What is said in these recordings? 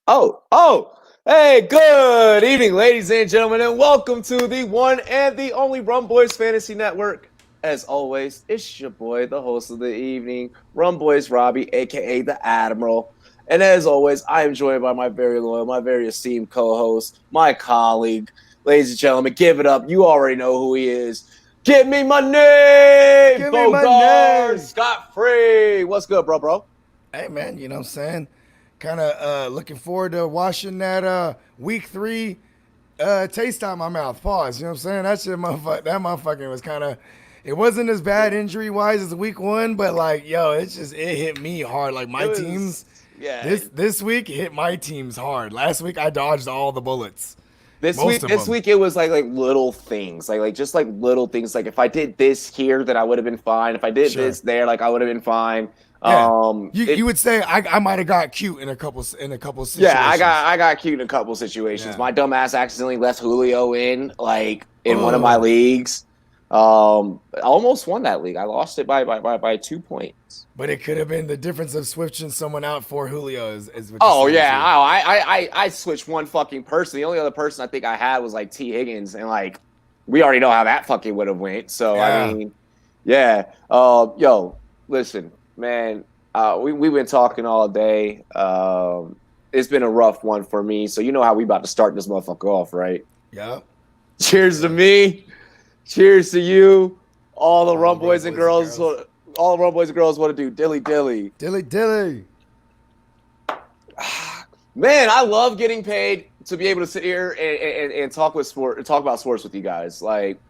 Hey, good evening, ladies and gentlemen, and welcome to the one and the only Rum Boys Fantasy Network. As always, it's your boy, the host of the evening, Rum Boys Robbie, aka the Admiral. And as always, I am joined by my very loyal, my very esteemed co-host, my colleague. Ladies and gentlemen, give it up. You already know who he is. Give me my name! Give me my name! Scot-free! What's good, bro? Hey, man, you know what I'm saying? Kind of looking forward to washing that week 3 taste out my mouth. Pause. You know what I'm saying? That motherfucking was kind of, it wasn't as bad injury-wise as week 1, but like, yo, it hit me hard. Like this week hit my teams hard. Last week I dodged all the bullets. This week it was like little things, like just like little things. Like if I did this here, then I would have been fine. If I did this there, like I would have been fine. Yeah. You would say I might have got cute in a couple situations. Yeah, I got cute in a couple situations. Yeah. My dumb ass accidentally left Julio in one of my leagues. I almost won that league. I lost it by 2 points. But it could have been the difference of switching someone out for Julio. I switched one fucking person. The only other person I think I had was like T. Higgins, and like we already know how that fucking would have went. So yeah. I mean, yeah. Yo, listen, man. We've been talking all day. It's been a rough one for me. So you know how we about to start this motherfucker off, right? Yeah. Cheers to me. Cheers to you. All the Rum Boys and girls. All the Rum Boys and girls want to do dilly. Man, I love getting paid to be able to sit here and talk about sports with you guys. Like,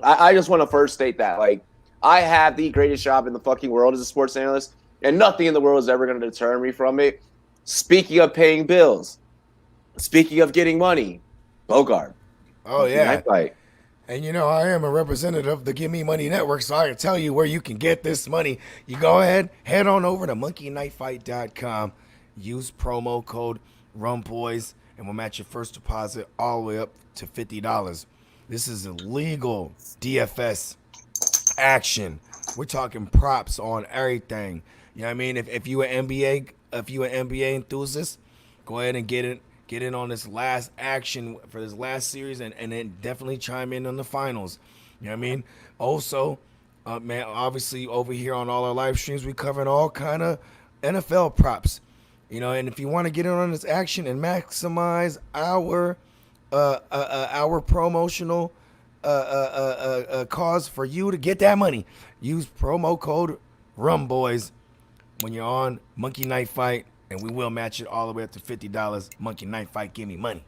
I just want to first state that, like, I have the greatest job in the fucking world as a sports analyst, and nothing in the world is ever going to deter me from it. Speaking of paying bills, speaking of getting money, Bogart. Oh, yeah. And you know, I am a representative of the Give Me Money Network, so I can tell you where you can get this money. You go ahead, head on over to monkeyknifefight.com, use promo code RUMBOYS, and we'll match your first deposit all the way up to $50. This is illegal DFS action. We're talking props on everything. You know what I mean? If you an NBA enthusiast, go ahead and get in on this last action for this last series, and then definitely chime in on the finals. You know what I mean? Also, man, obviously over here on all our live streams, we covering all kind of NFL props. You know, and if you want to get in on this action and maximize our promotional cause for you to get that money, use promo code RUMBOYS when you're on Monkey Knife Fight. And we will match it all the way up to $50. Monkey Knife Fight, give me money.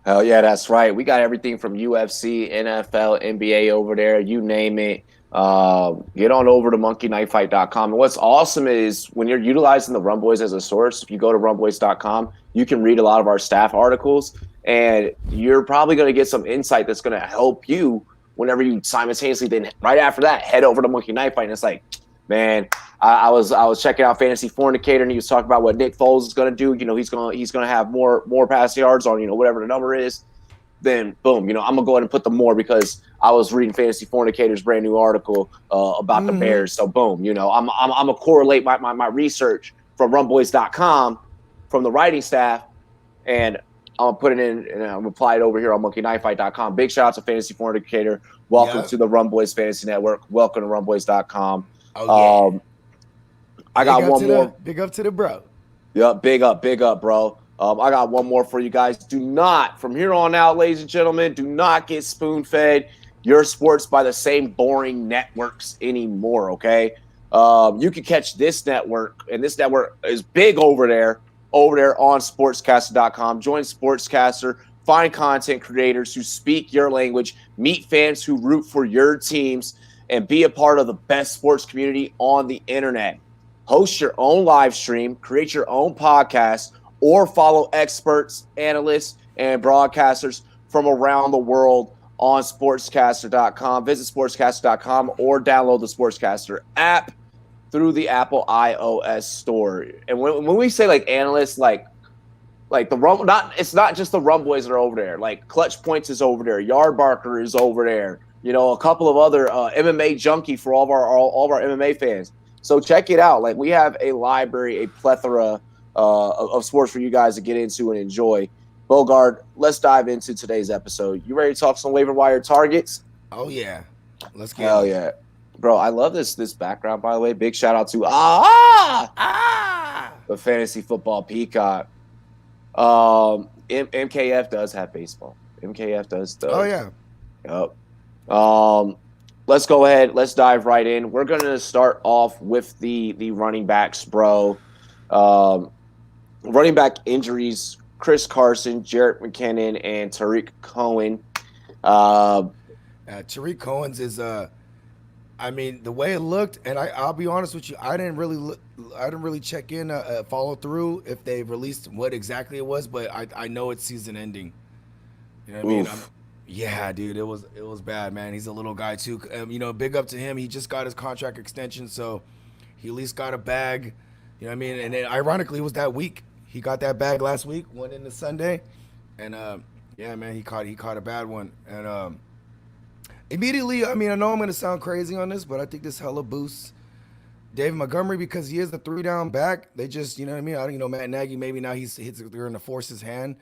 Hell yeah, that's right. We got everything from UFC, NFL, NBA over there. You name it. Get on over to monkeyknifefight.com. And what's awesome is when you're utilizing the Rum Boys as a source, if you go to rumboys.com, you can read a lot of our staff articles, and you're probably going to get some insight that's going to help you whenever you simultaneously then right after that head over to Monkey Knife Fight. And it's like, man, I was checking out Fantasy Fornicator, and he was talking about what Nick Foles is going to do. You know, he's going to have more passing yards on, you know, whatever the number is. Then boom, you know, I'm gonna go ahead and put the more because I was reading Fantasy Fornicator's brand new article about the Bears. So boom, you know, I'm gonna correlate my research from rumboys.com from the writing staff, and I'm gonna put it in and I'm gonna apply it over here on monkeyknifefight.com. Big shout out to Fantasy Fornicator. Welcome to the Rum Boys Fantasy Network. Welcome to rumboys.com. Oh, yeah. I got one more. Big up to the bro. Yep, big up, bro. I got one more for you guys. Do not, from here on out, ladies and gentlemen, do not get spoon-fed your sports by the same boring networks anymore, okay? You can catch this network, and this network is big over there on sportscaster.com. Join Sportscaster. Find content creators who speak your language, meet fans who root for your teams, and be a part of the best sports community on the internet. Host your own live stream, create your own podcast, or follow experts, analysts, and broadcasters from around the world on sportscaster.com. Visit sportscaster.com or download the Sportscaster app through the Apple iOS store. And when we say like analysts, like the Rum, it's not just the Rum Boys that are over there. Like Clutch Points is over there, Yard Barker is over there. You know, a couple of other MMA junkie for all of our MMA fans. So check it out. Like we have a library, a plethora of sports for you guys to get into and enjoy. Bogard, let's dive into today's episode. You ready to talk some waiver wire targets? Oh yeah, let's get. Hell yeah, bro! I love this background. By the way, big shout out to the fantasy football peacock. MKF does have baseball. MKF does. Oh yeah. Yep. Let's go ahead. Let's dive right in. We're going to start off with the running backs, bro. Running back injuries: Chris Carson, Jerick McKinnon, and Tariq Cohen. Tariq Cohen's is I mean, the way it looked, and I'll be honest with you, I didn't really check in, follow through if they released what exactly it was, but I know it's season ending. You know what I mean? Yeah, dude, it was bad, man. He's a little guy too. Big up to him. He just got his contract extension, so he at least got a bag. You know what I mean? And then ironically, it was that week. He got that bag last week, went into Sunday, and yeah, man, he caught a bad one, and immediately, I mean, I know I'm going to sound crazy on this, but I think this hella boosts David Montgomery because he is the 3-down back. They just, you know what I mean? I don't Matt Nagy, maybe now they're going to force his hand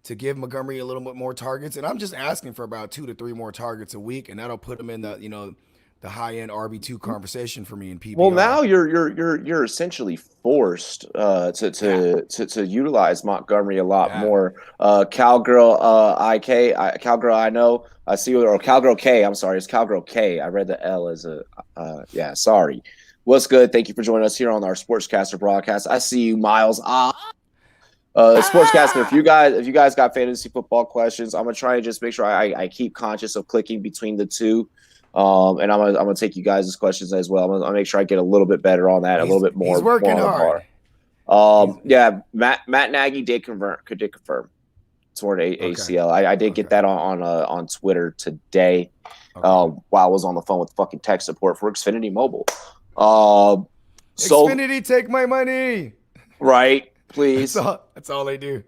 to give Montgomery a little bit more targets. And I'm just asking for about 2 to 3 more targets a week, and that'll put him in the high-end RB2 conversation for me in PPR. Well, now you're essentially forced to utilize Montgomery a lot more. Cowgirl Cowgirl I know. I see, or Cowgirl K. I'm sorry, it's Cowgirl K. I read the L as a sorry. What's good? Thank you for joining us here on our Sportscaster broadcast. I see you, Miles. Sportscaster, if you guys got fantasy football questions, I'm gonna try and just make sure I keep conscious of clicking between the two. And I'm gonna take you guys' questions as well. I'm gonna make sure I get a little bit better on that, a little bit more. He's working hard. Yeah, Matt Nagy did confirm toward ACL. I did get that on Twitter today. While I was on the phone with fucking tech support for Xfinity Mobile. Xfinity, take my money. Right, please. That's all they do.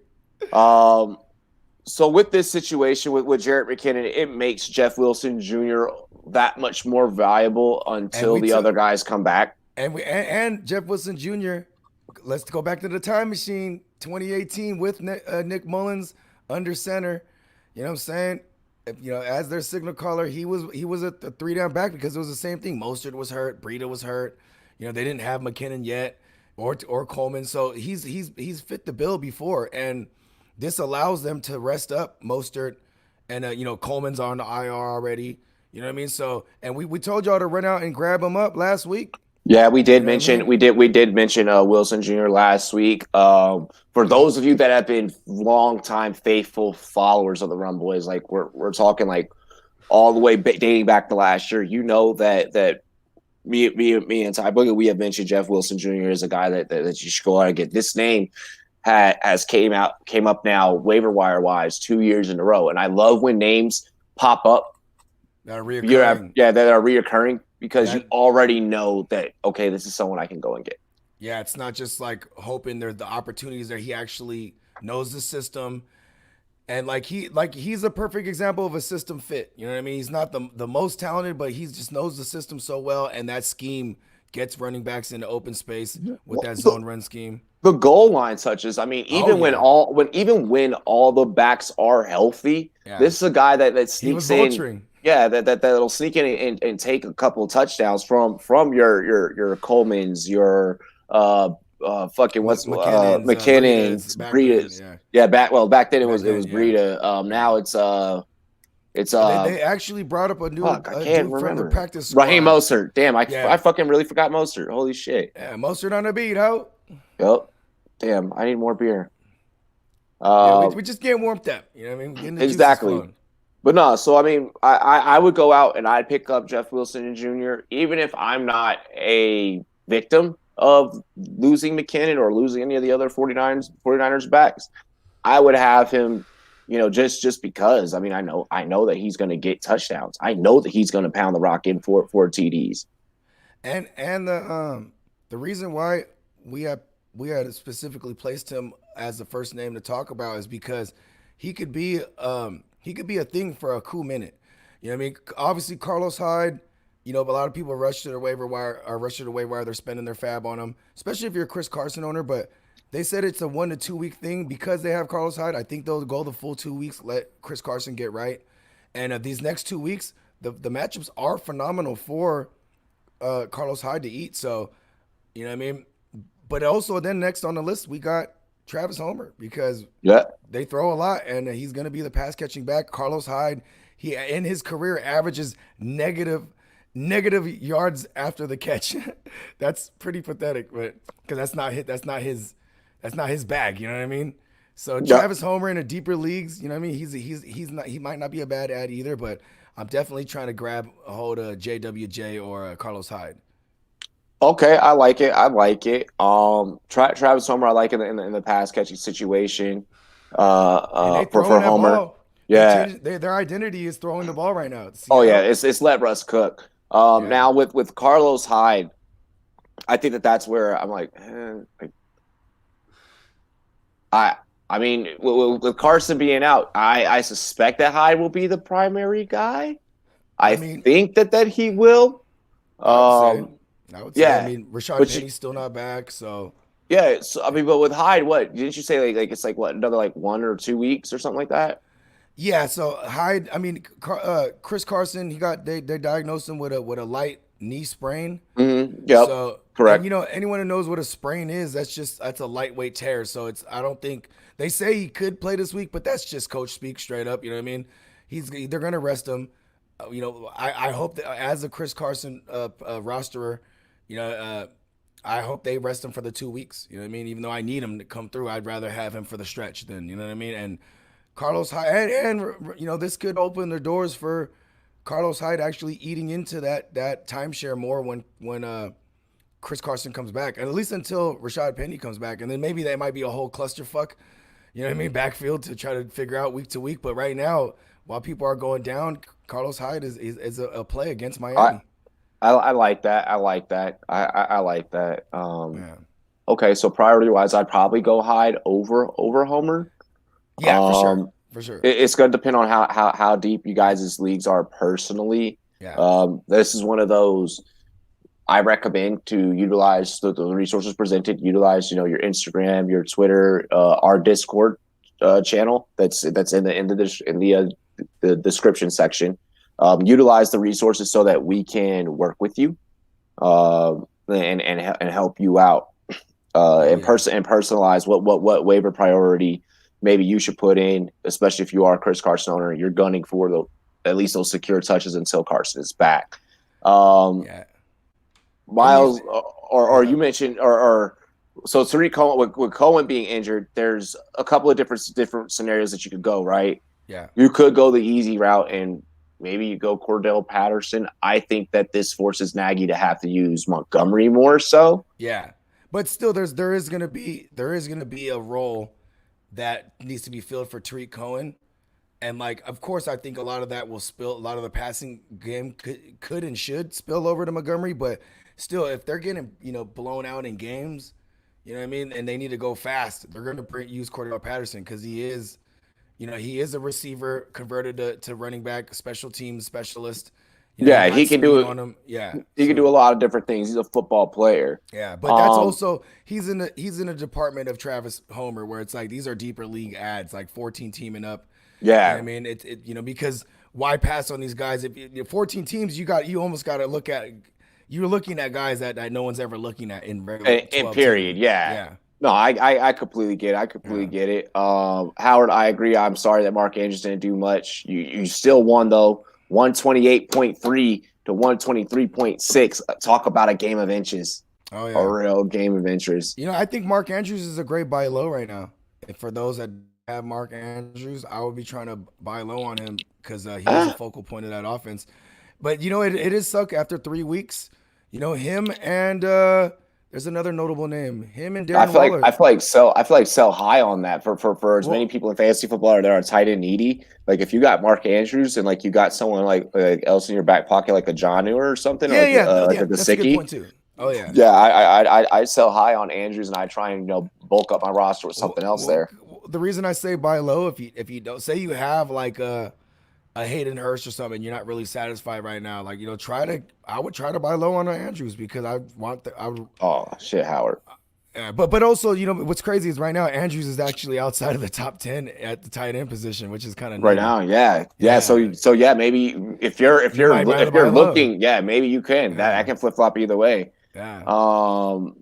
So with this situation with Jerick McKinnon, it makes Jeff Wilson Jr. that much more valuable until the other guys come back. And Jeff Wilson Jr., let's go back to the time machine, 2018 with Nick Mullins under center. You know what I'm saying? As their signal caller, he was a 3-down back because it was the same thing. Mostert was hurt, Breida was hurt. They didn't have McKinnon yet or Coleman, so he's fit the bill before, and this allows them to rest up Mostert, and Coleman's on the IR already. You know what I mean? So, and we told y'all to run out and grab him up last week. Yeah, we did mention we did mention Wilson Jr. last week. For those of you that have been longtime faithful followers of the Run Boys, like we're talking like all the way dating back to last year, that me and Ty Boogie, we have mentioned Jeff Wilson Jr. as a guy that you should go out and get. This name has came up now waiver wire wise 2 years in a row, and I love when names pop up that are reoccurring. That are reoccurring because you already know that this is someone I can go and get. Yeah, it's not just like hoping there's the opportunities there. He actually knows the system, and he's a perfect example of a system fit. You know what I mean? He's not the most talented, but he just knows the system so well, and that scheme gets running backs into open space with that zone run scheme. The goal line touches. I mean, when all the backs are healthy, this is a guy that sneaks in. Yeah, that'll sneak in and take a couple of touchdowns from your Colemans, your McKinnon's, Breida's. Back then it was Breida. Now it's they actually brought up a new I can't remember the practice squad. Raheem Mostert. Damn, I fucking really forgot Mostert. Holy shit. Yeah, Mostert on the beat, ho. Yep. Damn, I need more beer. We just get warmed up. You know what I mean? Exactly. But no, so I mean, I would go out and I'd pick up Jeff Wilson Jr. even if I'm not a victim of losing McKinnon or losing any of the other 49ers backs. I would have him, just because. I mean, I know that he's going to get touchdowns. I know that he's going to pound the rock in for TDs. And the reason why we had specifically placed him as the first name to talk about is because he could be a thing for a cool minute. You know what I mean? Obviously, Carlos Hyde, but a lot of people rush to the waiver wire. They're spending their fab on him, especially if you're a Chris Carson owner. But They said it's a 1 to 2 week thing because they have Carlos Hyde. I think they'll go the full 2 weeks, let Chris Carson get right. And these next 2 weeks, the matchups are phenomenal for Carlos Hyde to eat. So, you know what I mean? But also then next on the list, we got Travis Homer because they throw a lot and he's going to be the pass catching back. Carlos Hyde, he in his career averages negative yards after the catch. That's pretty pathetic, but because that's not his bag. You know what I mean? So Travis Homer in a deeper leagues, you know what I mean? He might not be a bad ad either, but I'm definitely trying to grab a hold of JWJ or Carlos Hyde. Okay, I like it. Travis Homer, I like in the pass catching situation. For Homer. Ball. Yeah, their identity is throwing the ball right now. It's let Russ cook. Now with Carlos Hyde, I think that's where I'm like, I mean, with Carson being out, I suspect that Hyde will be the primary guy. I think that he will. I would say. I mean, Rashad Penny's still not back, so. Yeah, so, I mean, but with Hyde, what didn't you say? Like it's like what, another 1 or 2 weeks or something like that? Yeah. So Hyde, I mean, Chris Carson, they diagnosed him with a light knee sprain. Mm-hmm. Yep. So correct. And, anyone who knows what a sprain is, that's a lightweight tear. So I don't think they say he could play this week, but that's just coach speak straight up. You know what I mean? They're gonna rest him. I hope that as a Chris Carson rosterer. I hope they rest him for the 2 weeks. You know what I mean? Even though I need him to come through, I'd rather have him for the stretch than, you know what I mean? And Carlos Hyde, and this could open the doors for Carlos Hyde actually eating into that timeshare more when Chris Carson comes back, and at least until Rashad Penny comes back. And then maybe that might be a whole clusterfuck, you know what I mean, backfield to try to figure out week to week. But right now, while people are going down, Carlos Hyde is a play against Miami. I like that. I like that. Okay, so priority wise, I'd probably go Hyde over Homer. Yeah, for sure. It's going to depend on how deep you guys' leagues are personally. Yeah. This is one of those I recommend to utilize the resources presented. Utilize your Instagram, your Twitter, our Discord channel that's in the description section. Utilize the resources so that we can work with you and help you out and personalize what waiver priority maybe you should put in, especially if you are a Chris Carson owner and you're gunning for at least those secure touches until Carson is back. Miles, or you mentioned, so Tariq Coleman, with Coleman being injured, there's a couple of different scenarios that you could go, right? Yeah. You could go the easy route and maybe you go Cordell Patterson. I think that this forces Nagy to have to use Montgomery more so. Yeah. But still there is gonna be a role that needs to be filled for Tariq Cohen. And of course I think a lot of that will spill, a lot of the passing game could and should spill over to Montgomery, but still if they're getting blown out in games, you know what I mean, and they need to go fast, they're gonna use Cordell Patterson because he is a receiver converted to running back, special teams specialist. He can do it. He can do a lot of different things. He's a football player. Yeah, but that's also he's in a department of Travis Homer where it's like these are deeper league ads, like 14 teaming up. Yeah, I mean it because why pass on these guys if 14 teams? You almost got to look at you're looking at guys that no one's ever looking at in regular in period. Teams. Yeah. No, I completely get it. Get it. Howard, I agree. I'm sorry that Mark Andrews didn't do much. You still won though, 128.3 to 123.6. Talk about a game of inches. Oh yeah, a real game of inches. I think Mark Andrews is a great buy low right now. And for those that have Mark Andrews, I would be trying to buy low on him because he is a focal point of that offense. But it is suck after 3 weeks. Him and there's another notable name. Him and Darren Waller. I feel like sell high on that for as many people in fantasy football that are tight and needy. Like if you got Mark Andrews and you got someone like else in your back pocket like a Jonnu or something, like a that's a good point too. Oh yeah. Yeah, I sell high on Andrews and I try and bulk up my roster with something else there. The reason I say buy low, if you don't say you have like a Hayden Hurst or something, you're not really satisfied right now. I would try to buy low on Andrews because I would. Oh shit, Howard. But also, what's crazy is right now Andrews is actually outside of the top 10 at the tight end position, which is kind of right now. Yeah. So yeah, maybe if you're low. looking, yeah, maybe you can. That I can flip flop either way. Yeah.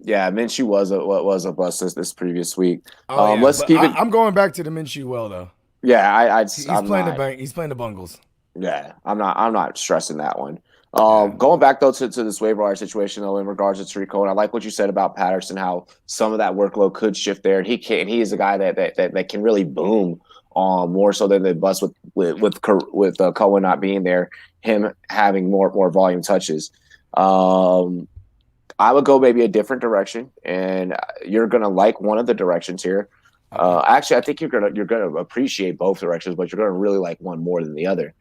Yeah, Minshew was a bust this previous week. Oh yeah. Let's keep it. I'm going back to the Minshew well though. Yeah, He's playing the Bungles. Yeah, I'm not stressing that one. Going back though to this waiver wire situation though, in regards to Tariq Cohen, I like what you said about Patterson, how some of that workload could shift there, and he is a guy that can really boom more so than the bust with Cohen not being there, him having more volume touches. I would go maybe a different direction, and you're gonna like one of the directions here. Actually, I think you're gonna appreciate both directions, but you're gonna really like one more than the other.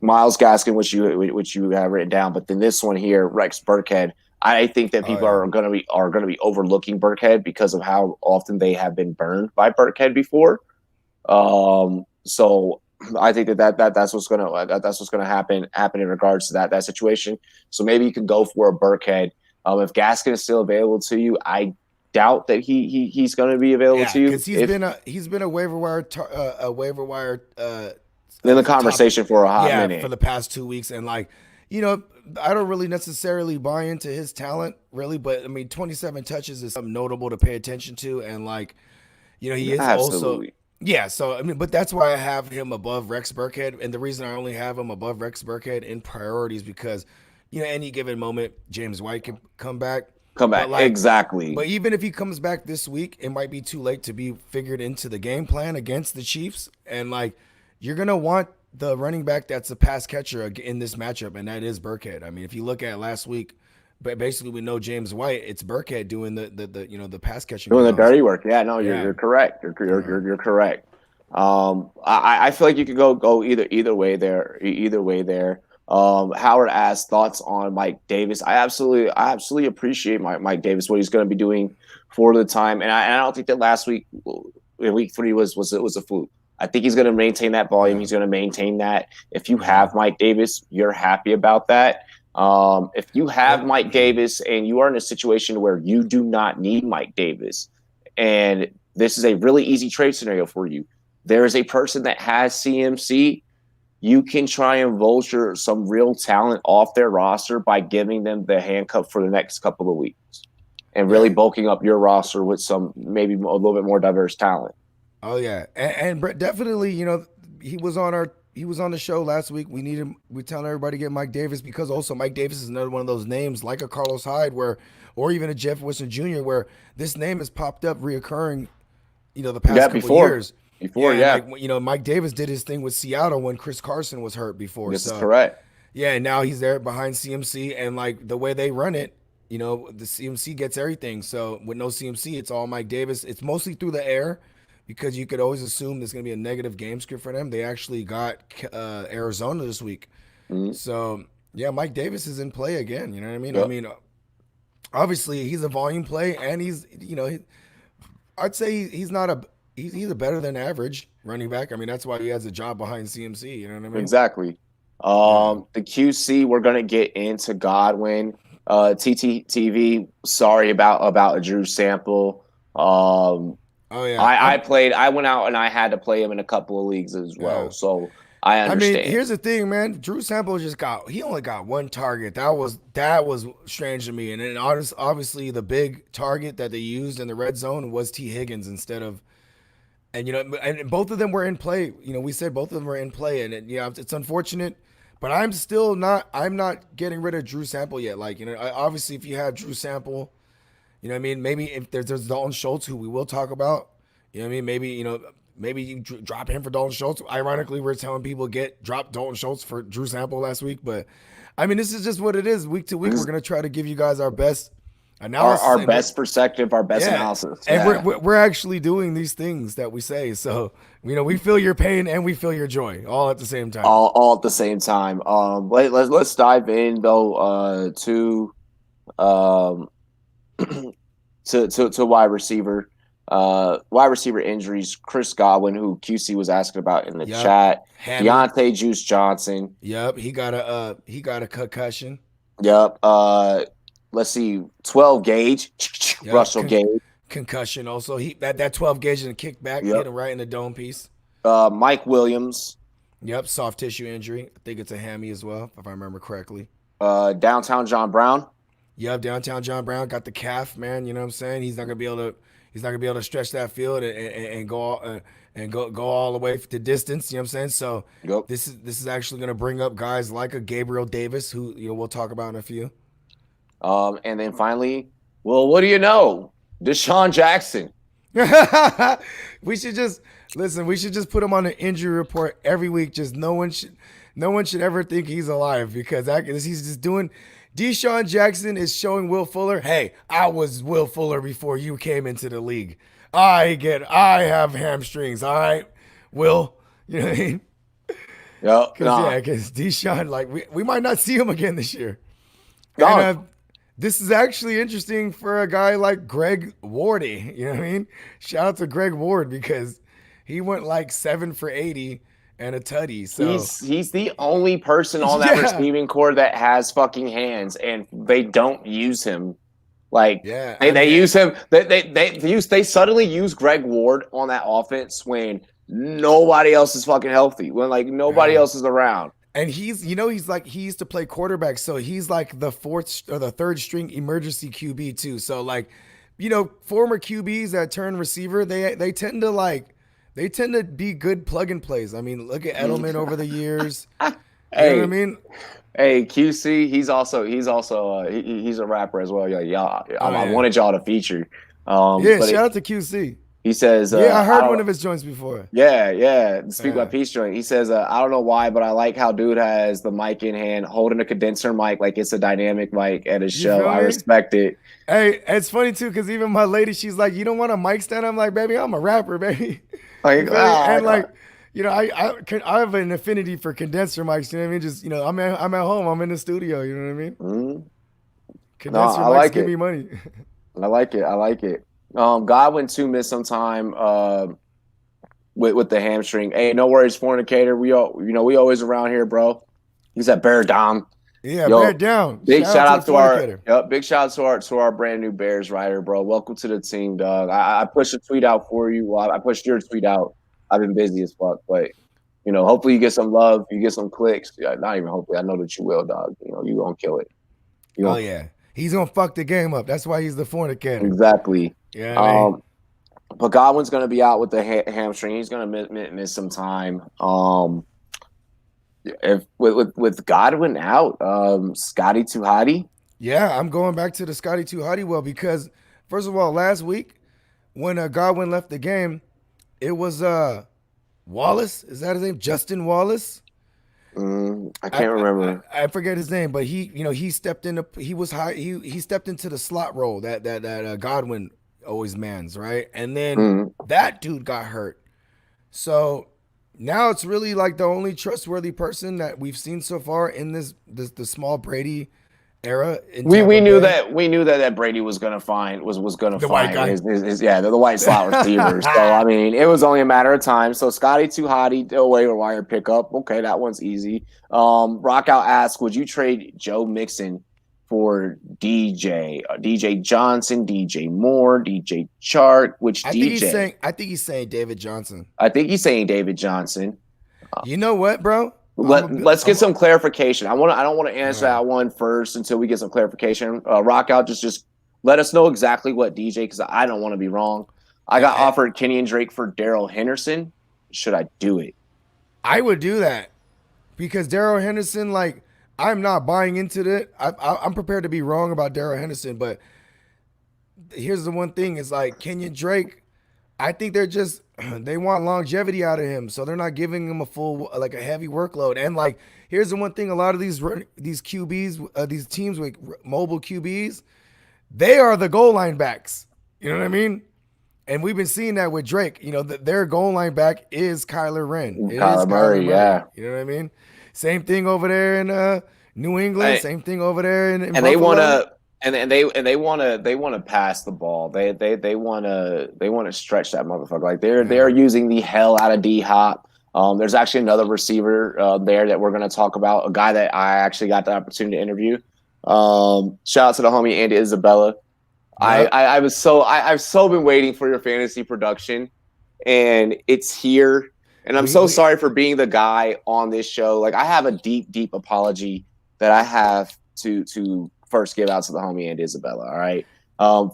Miles Gaskin, which you have written down, but then this one here, Rex Burkhead. I think that people are gonna be overlooking Burkhead because of how often they have been burned by Burkhead before. So I think that's what's gonna happen in regards to that situation. So maybe you can go for a Burkhead. If Gaskin is still available to you, I doubt that he's going to be available to you because he's been a waiver wire in the conversation for a hot minute for the past 2 weeks, and I don't really necessarily buy into his talent really, but I mean 27 touches is something notable to pay attention to, and he is Absolutely. also so I mean, but that's why I have him above Rex Burkhead, and the reason I only have him above Rex Burkhead in priorities because any given moment James White can come back. Exactly. But even if he comes back this week, it might be too late to be figured into the game plan against the Chiefs. And you're going to want the running back that's a pass catcher in this matchup, and that is Burkhead. I mean, if you look at last week, but basically we know James White, it's Burkhead doing the pass catching. Doing the dirty work. Yeah, no, you're correct. You're correct. I feel like you could go either way there. Howard asked thoughts on Mike Davis. I absolutely appreciate Mike Davis, what he's going to be doing for the time, and I don't think that last week in week 3 was a fluke. I think he's going to maintain that volume. He's going to maintain that. If you have Mike Davis, you're happy about that. If you have Mike Davis and you are in a situation where you do not need Mike Davis, and this is a really easy trade scenario for you, there is a person that has CMC. You can try and vulture some real talent off their roster by giving them the handcuff for the next couple of weeks and really bulking up your roster with some maybe a little bit more diverse talent. Oh yeah, and definitely, he was on the show last week. We're telling everybody to get Mike Davis because also Mike Davis is another one of those names like a Carlos Hyde or even a Jefferson Jr. where this name has popped up reoccurring, the past couple years. Mike Davis did his thing with Seattle when Chris Carson was hurt before. This is correct. Yeah, and now he's there behind CMC, and the way they run it, the CMC gets everything. So with no CMC, it's all Mike Davis. It's mostly through the air because you could always assume there's going to be a negative game script for them. They actually got Arizona this week. Mm-hmm. So, yeah, Mike Davis is in play again. You know what I mean? Yep. I mean, obviously he's a volume play, and he's, I'd say he's a better than average running back. I mean, that's why he has a job behind CMC. You know what I mean? Exactly. The QC, we're going to get into Godwin. TTTV, sorry about a Drew Sample. I went out and I had to play him in a couple of leagues as well. Yeah. So I understand. I mean, here's the thing, man. Drew Sample he only got one target. That was strange to me. And then obviously the big target that they used in the red zone was T. Higgins instead of, and and both of them were in play. We said both of them were in play, and it's unfortunate. But I'm not getting rid of Drew Sample yet. Obviously if you have Drew Sample, maybe if there's Dalton Schultz, who we will talk about, maybe you drop him for Dalton Schultz. Ironically, we're telling people drop Dalton Schultz for Drew Sample last week, but I mean, this is just what it is. Week to week, we're going to try to give you guys our best analysis, our best perspective, our best analysis. And we're actually doing these things that we say. So, we feel your pain and we feel your joy all at the same time. All at the same time. Let's dive in though to wide receiver. Wide receiver injuries. Chris Godwin, who QC was asking about in the chat. Deontay Juice Johnson. Yep, he got a concussion. Yep. Let's see, 12 gauge. Yep. Russell Gage. Concussion also. That 12 gauge and kickback hit him right in the dome piece. Mike Williams. Yep, soft tissue injury. I think it's a hammy as well, if I remember correctly. Downtown John Brown. Yep, downtown John Brown got the calf, man. You know what I'm saying? He's not gonna be able to stretch that field and go all the way to distance. You know what I'm saying? So this is actually gonna bring up guys like a Gabriel Davis, who we'll talk about in a few. And then finally, well, what do you know? Deshaun Jackson. We should just put him on an injury report every week. Just no one should ever think he's alive because he's just doing. Deshaun Jackson is showing Will Fuller, hey, I was Will Fuller before you came into the league. I have hamstrings. All right, Will. You know what I mean? Because Deshaun, like we might not see him again this year. And, this is actually interesting for a guy like Greg Wardy. You know what I mean? Shout out to Greg Ward because he went like 7 for 80 and a tutty. So he's the only person on that receiving core that has fucking hands, and they don't use him. Like they use him. They suddenly use Greg Ward on that offense when nobody else is fucking healthy. When like nobody else is around. And he used to play quarterback, so he's like the fourth or the third string emergency QB too. So like, former QBs that turn receiver, they tend to be good plug and plays. I mean, look at Edelman over the years. You know what I mean? Hey, QC, he's a rapper as well. I wanted y'all to feature. Shout out to QC. He says, I heard one of his joints before. Yeah. Speak about Peace joint. He says, I don't know why, but I like how dude has the mic in hand, holding a condenser mic like it's a dynamic mic at his show. I respect it. Hey, it's funny too, because even my lady, she's like, you don't want a mic stand? I'm like, baby, I'm a rapper, baby. I have an affinity for condenser mics. You know what I mean? Just, I'm at home. I'm in the studio. You know what I mean? Mm-hmm. Condenser mics give me money. I like it. Godwin too missed some time with the hamstring. Hey, no worries, fornicator. We always around here, bro. He's at Bear Down. Yeah, Bear Down. Big shout out to our brand new Bears writer, bro. Welcome to the team, dog. I pushed a tweet out for you. Well, I pushed your tweet out. I've been busy as fuck, but hopefully you get some love, you get some clicks. Yeah, not even hopefully. I know that you will, dog. You gonna kill it. Yeah. He's gonna fuck the game up. That's why he's the fornicator. Exactly. Yeah. But Godwin's gonna be out with the hamstring. He's gonna miss some time. If with Godwin out, Scotty Tuhati. Yeah, I'm going back to the Scotty Tuhati well because first of all, last week when Godwin left the game, it was Wallace. Is that his name? Justin Wallace. I can't remember. I forget his name, but he stepped in. He was high. He stepped into the slot role that Godwin always mans, right? And then that dude got hurt. So now it's really like the only trustworthy person that we've seen so far in the small Brady era. We knew that Brady was gonna find the white guy. The white slot receiver. So I mean, it was only a matter of time. So Scotty Tuhati, waiver wire pickup. Okay, that one's easy. Rockout asks, would you trade Joe Mixon for DJ Johnson, DJ Moore, DJ Chark? I think he's saying David Johnson. I think he's saying David Johnson. You know what, bro? Let's get some clarification. I don't want to answer that one first until we get some clarification. Rockout, just let us know exactly what DJ, because I don't want to be wrong. I got offered Kenyon Drake for Darrell Henderson. Should I do it? I would do that because Darrell Henderson, like, I'm not buying into it. I'm prepared to be wrong about Darrell Henderson, but here's the one thing: is like Kenyon Drake. I think they want longevity out of him, so they're not giving him a heavy workload. And like, here's the one thing: a lot of these QBs, these teams with mobile QBs, they are the goal line backs. You know what I mean? And we've been seeing that with Drake. Their goal line back is Kyler Wren. Kyler Murray, yeah. You know what I mean? Same thing over there in New England. Same thing over there in and Buffalo. They want to. And they want to pass the ball. They want to stretch that motherfucker. Like they're using the hell out of D-Hop. There's actually another receiver there that we're going to talk about. A guy that I actually got the opportunity to interview. Shout out to the homie Andy Isabella. Yep. I've so been waiting for your fantasy production, and it's here. And I'm so sorry for being the guy on this show. Like, I have a deep apology that I have to first give out to the homie and Isabella. All right.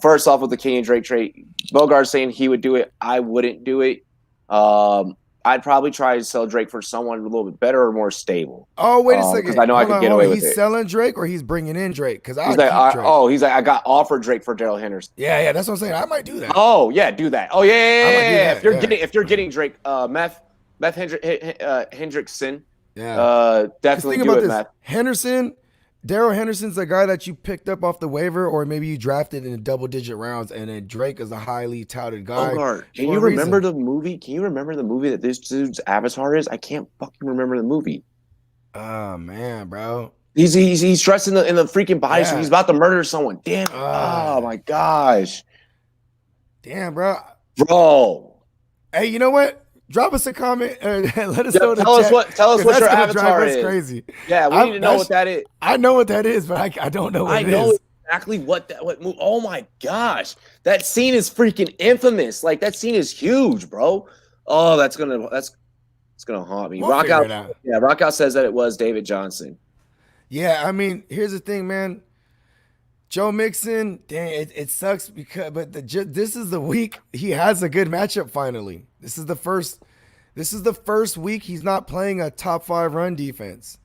First off, with the Kenyon Drake trade, Bogart saying he would do it. I wouldn't do it. I'd probably try to sell Drake for someone a little bit better or more stable. Oh, wait a second. Because I know I could get away with it. He's selling Drake or he's bringing in Drake? Because he's like, I got offered Drake for Daryl Henderson. Yeah, that's what I'm saying. I might do that. Oh, yeah, do that. Oh, yeah. If you're getting Drake, Meth Hendrickson, definitely do it, Meth. Henderson, Daryl Henderson's the guy that you picked up off the waiver, or maybe you drafted in double-digit rounds, and then Drake is a highly touted guy. Can you remember the movie? Can you remember the movie that this dude's avatar is? I can't fucking remember the movie. Oh man, bro. He's dressed in the freaking bodysuit. He's about to murder someone. Damn. Oh my gosh. Damn, bro. Hey, you know what? Drop us a comment and let us know. Tell us what your avatar is. Crazy. Yeah, we need to know what that is. I know what that is, but I don't know what it is. I know exactly what movie. Oh my gosh, that scene is freaking infamous. Like, that scene is huge, bro. Oh, that's gonna haunt me. Rockout says that it was David Johnson. Yeah, I mean, here's the thing, man. Joe Mixon, dang, it sucks but this is the week he has a good matchup. Finally, this is the first week he's not playing a top 5 run defense.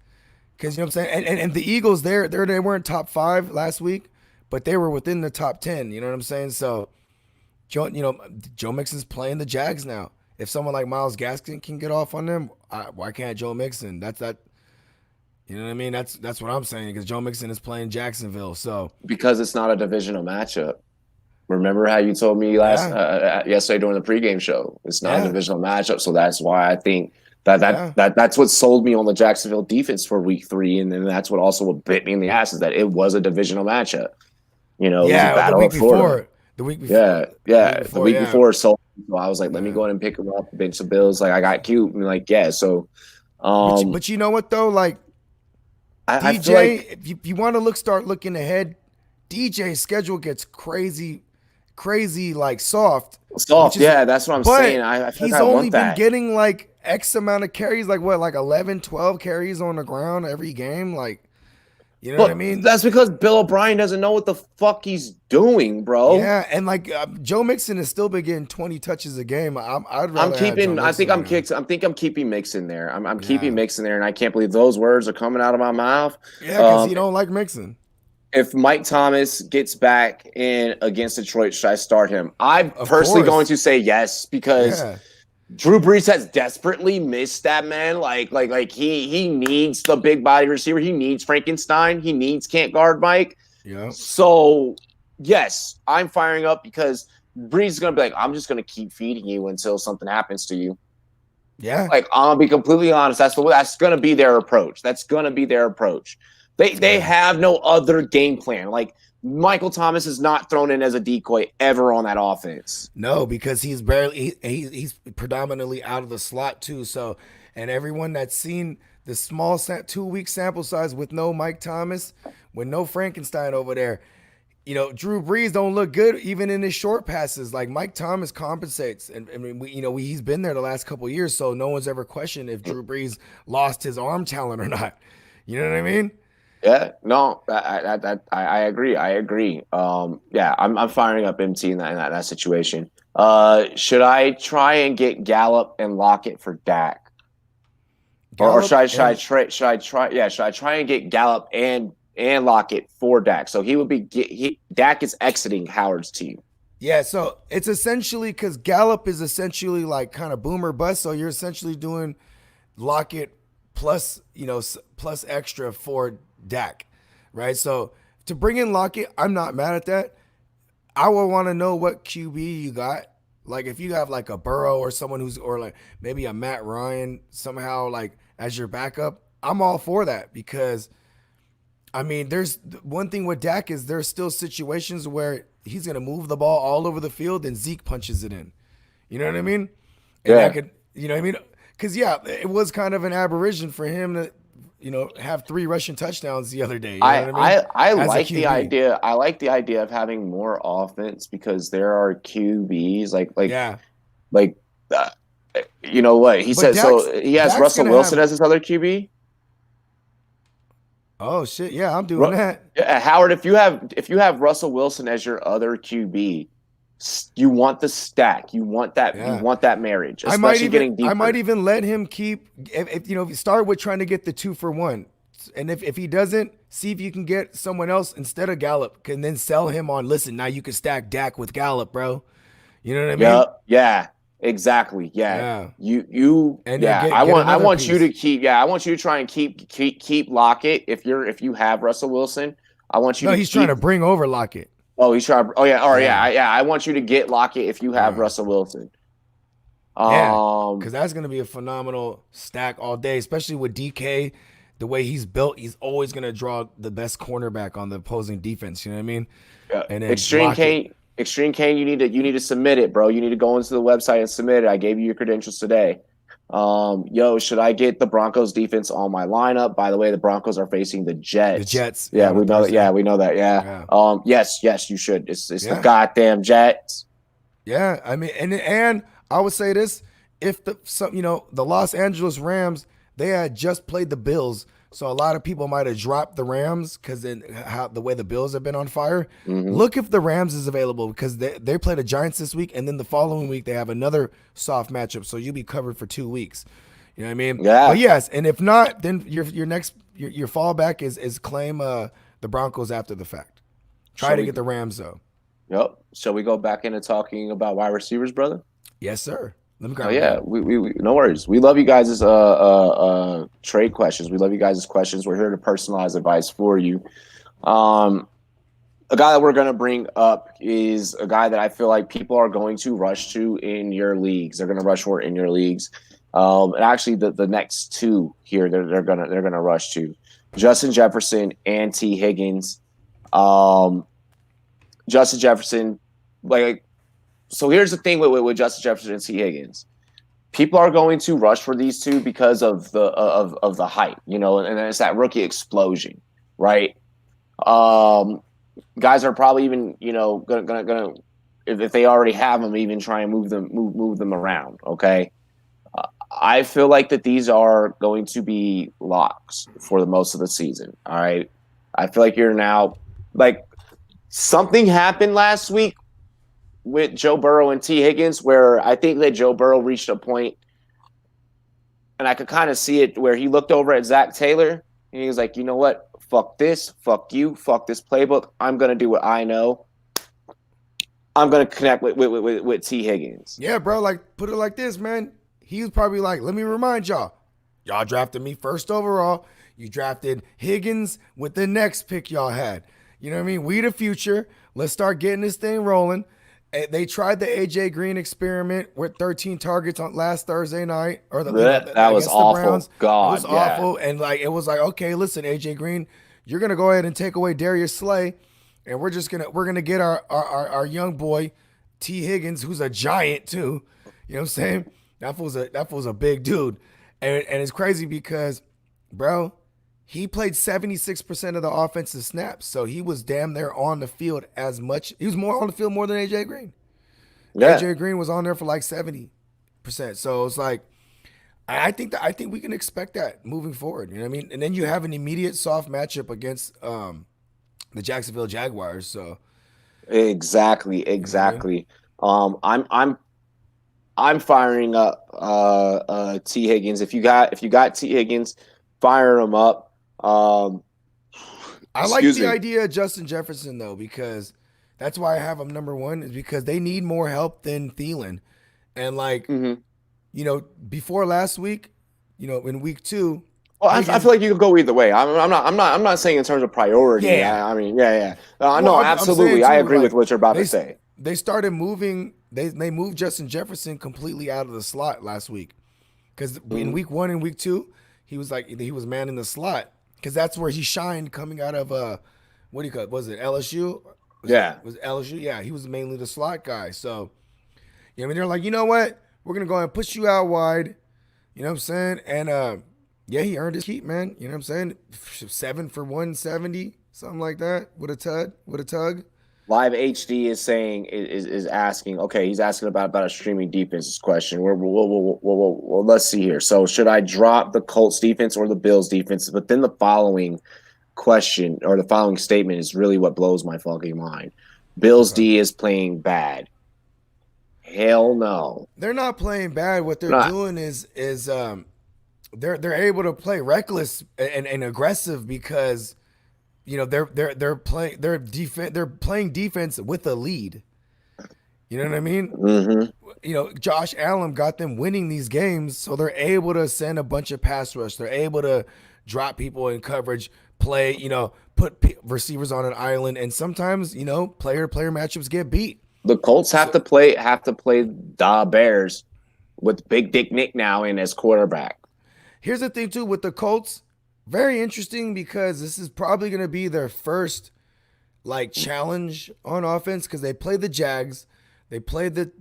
Because, you know what I'm saying, and the Eagles, they weren't top 5 last week, but they were within the top 10. You know what I'm saying? So, Joe Mixon's playing the Jags now. If someone like Myles Gaskin can get off on them, why can't Joe Mixon? That's that. You know what I mean? That's what I'm saying, because Joe Mixon is playing Jacksonville. So because it's not a divisional matchup. Remember how you told me yesterday during the pregame show? It's not a divisional matchup, so that's why I think that's what sold me on the Jacksonville defense for week 3, and then that's what also bit me in the ass, is that it was a divisional matchup. You know, it was a battle of Florida. The week before. The week before. So I was like, let me go ahead and pick him up, bench the Bills. Like, I got cute, and like, so. But you know what though, like. I DJ, feel like, if you want to start looking ahead, DJ's schedule gets crazy like soft. That's what I'm saying. I feel he's like only been getting like X amount of carries, like 11, 12 carries on the ground every game. Like, you know what I mean? That's because Bill O'Brien doesn't know what the fuck he's doing, bro. Yeah, and like Joe Mixon has still been getting 20 touches a game. I think I'm keeping Mixon there. I'm keeping Mixon there, and I can't believe those words are coming out of my mouth. Yeah, because you don't like Mixon. If Mike Thomas gets back in against Detroit, should I start him? I'm personally going to say yes, because Drew Brees has desperately missed that man. Like he needs the big body receiver. He needs Frankenstein. He needs can't guard Mike. Yeah. So yes, I'm firing up, because Brees is gonna be like, I'm just gonna keep feeding you until something happens to you. Yeah. Like, I'll be completely honest. That's gonna be their approach. They have no other game plan. Like, Michael Thomas is not thrown in as a decoy ever on that offense. No, because he's he's predominantly out of the slot too. So, and everyone that's seen the small 2-week sample size with no Mike Thomas, with no Frankenstein over there, you know, Drew Brees don't look good even in his short passes. Like, Mike Thomas compensates, and I mean, he's been there the last couple of years, so no one's ever questioned if Drew Brees lost his arm talent or not. You know what I mean? Yeah, no, I agree. I'm firing up MT in that situation. Should I try and get Gallup and Lockett for Dak, or should I try and get Gallup and Lockett for Dak? So he would be Dak is exiting Howard's team. Yeah, so it's essentially, because Gallup is essentially like kind of boomer bust. So you're essentially doing Lockett plus extra for Dak, right? So to bring in Lockett, I'm not mad at that. I would want to know what QB you got. Like, if you have like a Burrow or someone or like maybe a Matt Ryan somehow like as your backup, I'm all for that, because I mean, there's one thing with Dak is there's still situations where he's going to move the ball all over the field and Zeke punches it in. You know what I mean? And you know what I mean? Because, it was kind of an aberration for him have 3 rushing touchdowns the other day. You know what I mean? I like the idea. I like the idea of having more offense because there are QBs you know what he said. So he has Russell Wilson as his other QB. Oh shit! Yeah, I'm doing that. Yeah, Howard, if you have Russell Wilson as your other QB, you want the stack. You want that. Yeah. You want that marriage. Especially getting deeper. I might even let him keep. If you start with trying to get the 2-for-1, and if he doesn't, see if you can get someone else instead of Gallup, and then sell him on. Listen, now you can stack Dak with Gallup, bro. You know what I mean? Yep. Yeah. Exactly. Yeah. I want you to keep. Yeah. I want you to try and keep Lockett. If you have Russell Wilson, I want you. No, he's trying to bring over Lockett. Oh, he's trying. Oh, yeah. Or yeah. I want you to get Lockett if you have Russell Wilson. Because that's going to be a phenomenal stack all day, especially with DK. The way he's built, he's always going to draw the best cornerback on the opposing defense. You know what I mean? Yeah. And Extreme Kane, you need to submit it, bro. You need to go into the website and submit it. I gave you your credentials today. Should I get the Broncos defense on my lineup? By the way, the Broncos are facing the Jets. The Jets. Yeah, we know that. Yeah, we know that. Yeah. Yes, you should. It's the goddamn Jets. Yeah, I mean, and I would say this: if the Los Angeles Rams, they had just played the Bills. So a lot of people might have dropped the Rams because the way the Bills have been on fire. Mm-hmm. Look if the Rams is available because they play the Giants this week, and then the following week they have another soft matchup. So you'll be covered for 2 weeks. You know what I mean? Yeah. But yes, and if not, then your next fallback is claim the Broncos after the fact. Try to get the Rams though. Yep. Shall we go back into talking about wide receivers, brother? Yes, sir. We no worries. We love you guys' trade questions. We love you guys' questions. We're here to personalize advice for you. A guy that we're going to bring up is a guy that I feel like people are going to rush to in your leagues. They're going to rush for it in your leagues. And actually, the next two here, they're gonna rush to Justin Jefferson and T. Higgins. Justin Jefferson, so here's the thing with Justin Jefferson and T. Higgins. People are going to rush for these two because of the hype, and it's that rookie explosion, right? Guys are probably even, gonna if they already have them, even try and move them around. Okay, I feel like that these are going to be locks for the most of the season. All right, I feel like you're now something happened last week with Joe Burrow and T. Higgins, where I think that Joe Burrow reached a point, and I could kind of see it, where he looked over at Zach Taylor, and he was like, you know what? Fuck this. Fuck you. Fuck this playbook. I'm going to do what I know. I'm going to connect with T. Higgins. Yeah, bro, put it like this, man. He was probably like, let me remind y'all. Y'all drafted me first overall. You drafted Higgins with the next pick y'all had. You know what I mean? We the future. Let's start getting this thing rolling. They tried the A.J. Green experiment with 13 targets on last Thursday night. That was awful. God, it was awful. And it was like, okay, listen, A.J. Green, you're gonna go ahead and take away Darius Slay, and we're gonna get our young boy T. Higgins, who's a giant too. You know what I'm saying? That was a big dude, and it's crazy because, bro, he played 76% of the offensive snaps, so he was damn near on the field as much. He was more on the field more than A.J. Green. Yeah. A.J. Green was on there for 70%. So it's I think we can expect that moving forward. You know what I mean? And then you have an immediate soft matchup against the Jacksonville Jaguars. So exactly. I'm firing up T. Higgins. If you got T. Higgins, fire him up. I like the idea of Justin Jefferson though, because that's why I have him number one, is because they need more help than Thielen. And before last week, in week 2. Well, I feel like you could go either way. I'm not saying in terms of priority. Yeah. I mean, yeah. No, absolutely. I agree with what you're about to say. They started moving. They moved Justin Jefferson completely out of the slot last week, because in week 1 and week 2, he was manning the slot. Because that's where he shined coming out of what do you call it? Was it LSU? Was it LSU? Yeah, he was mainly the slot guy. So, they're like, you know what? We're gonna go ahead and push you out wide. You know what I'm saying? And Yeah, he earned his keep, man. You know what I'm saying? 7 for 170, something like that. With a tug. Live HD is saying is asking. Okay, he's asking about a streaming defense question. Well, let's see here. So should I drop the Colts defense or the Bills defense? But then the following question or the following statement is really what blows my fucking mind. Bills D is playing bad. Hell no. They're not playing bad. What they're doing is they're able to play reckless and aggressive because they're playing defense with a lead. You know what I mean? Mm-hmm. Josh Allen got them winning these games, so they're able to send a bunch of pass rush. They're able to drop people in coverage, play, put receivers on an island, and sometimes, player-to-player matchups get beat. The Colts have to play the Bears with Big Dick Nick now in as quarterback. Here's the thing too with the Colts, very interesting because this is probably going to be their first challenge on offense because they played the Jags, they played it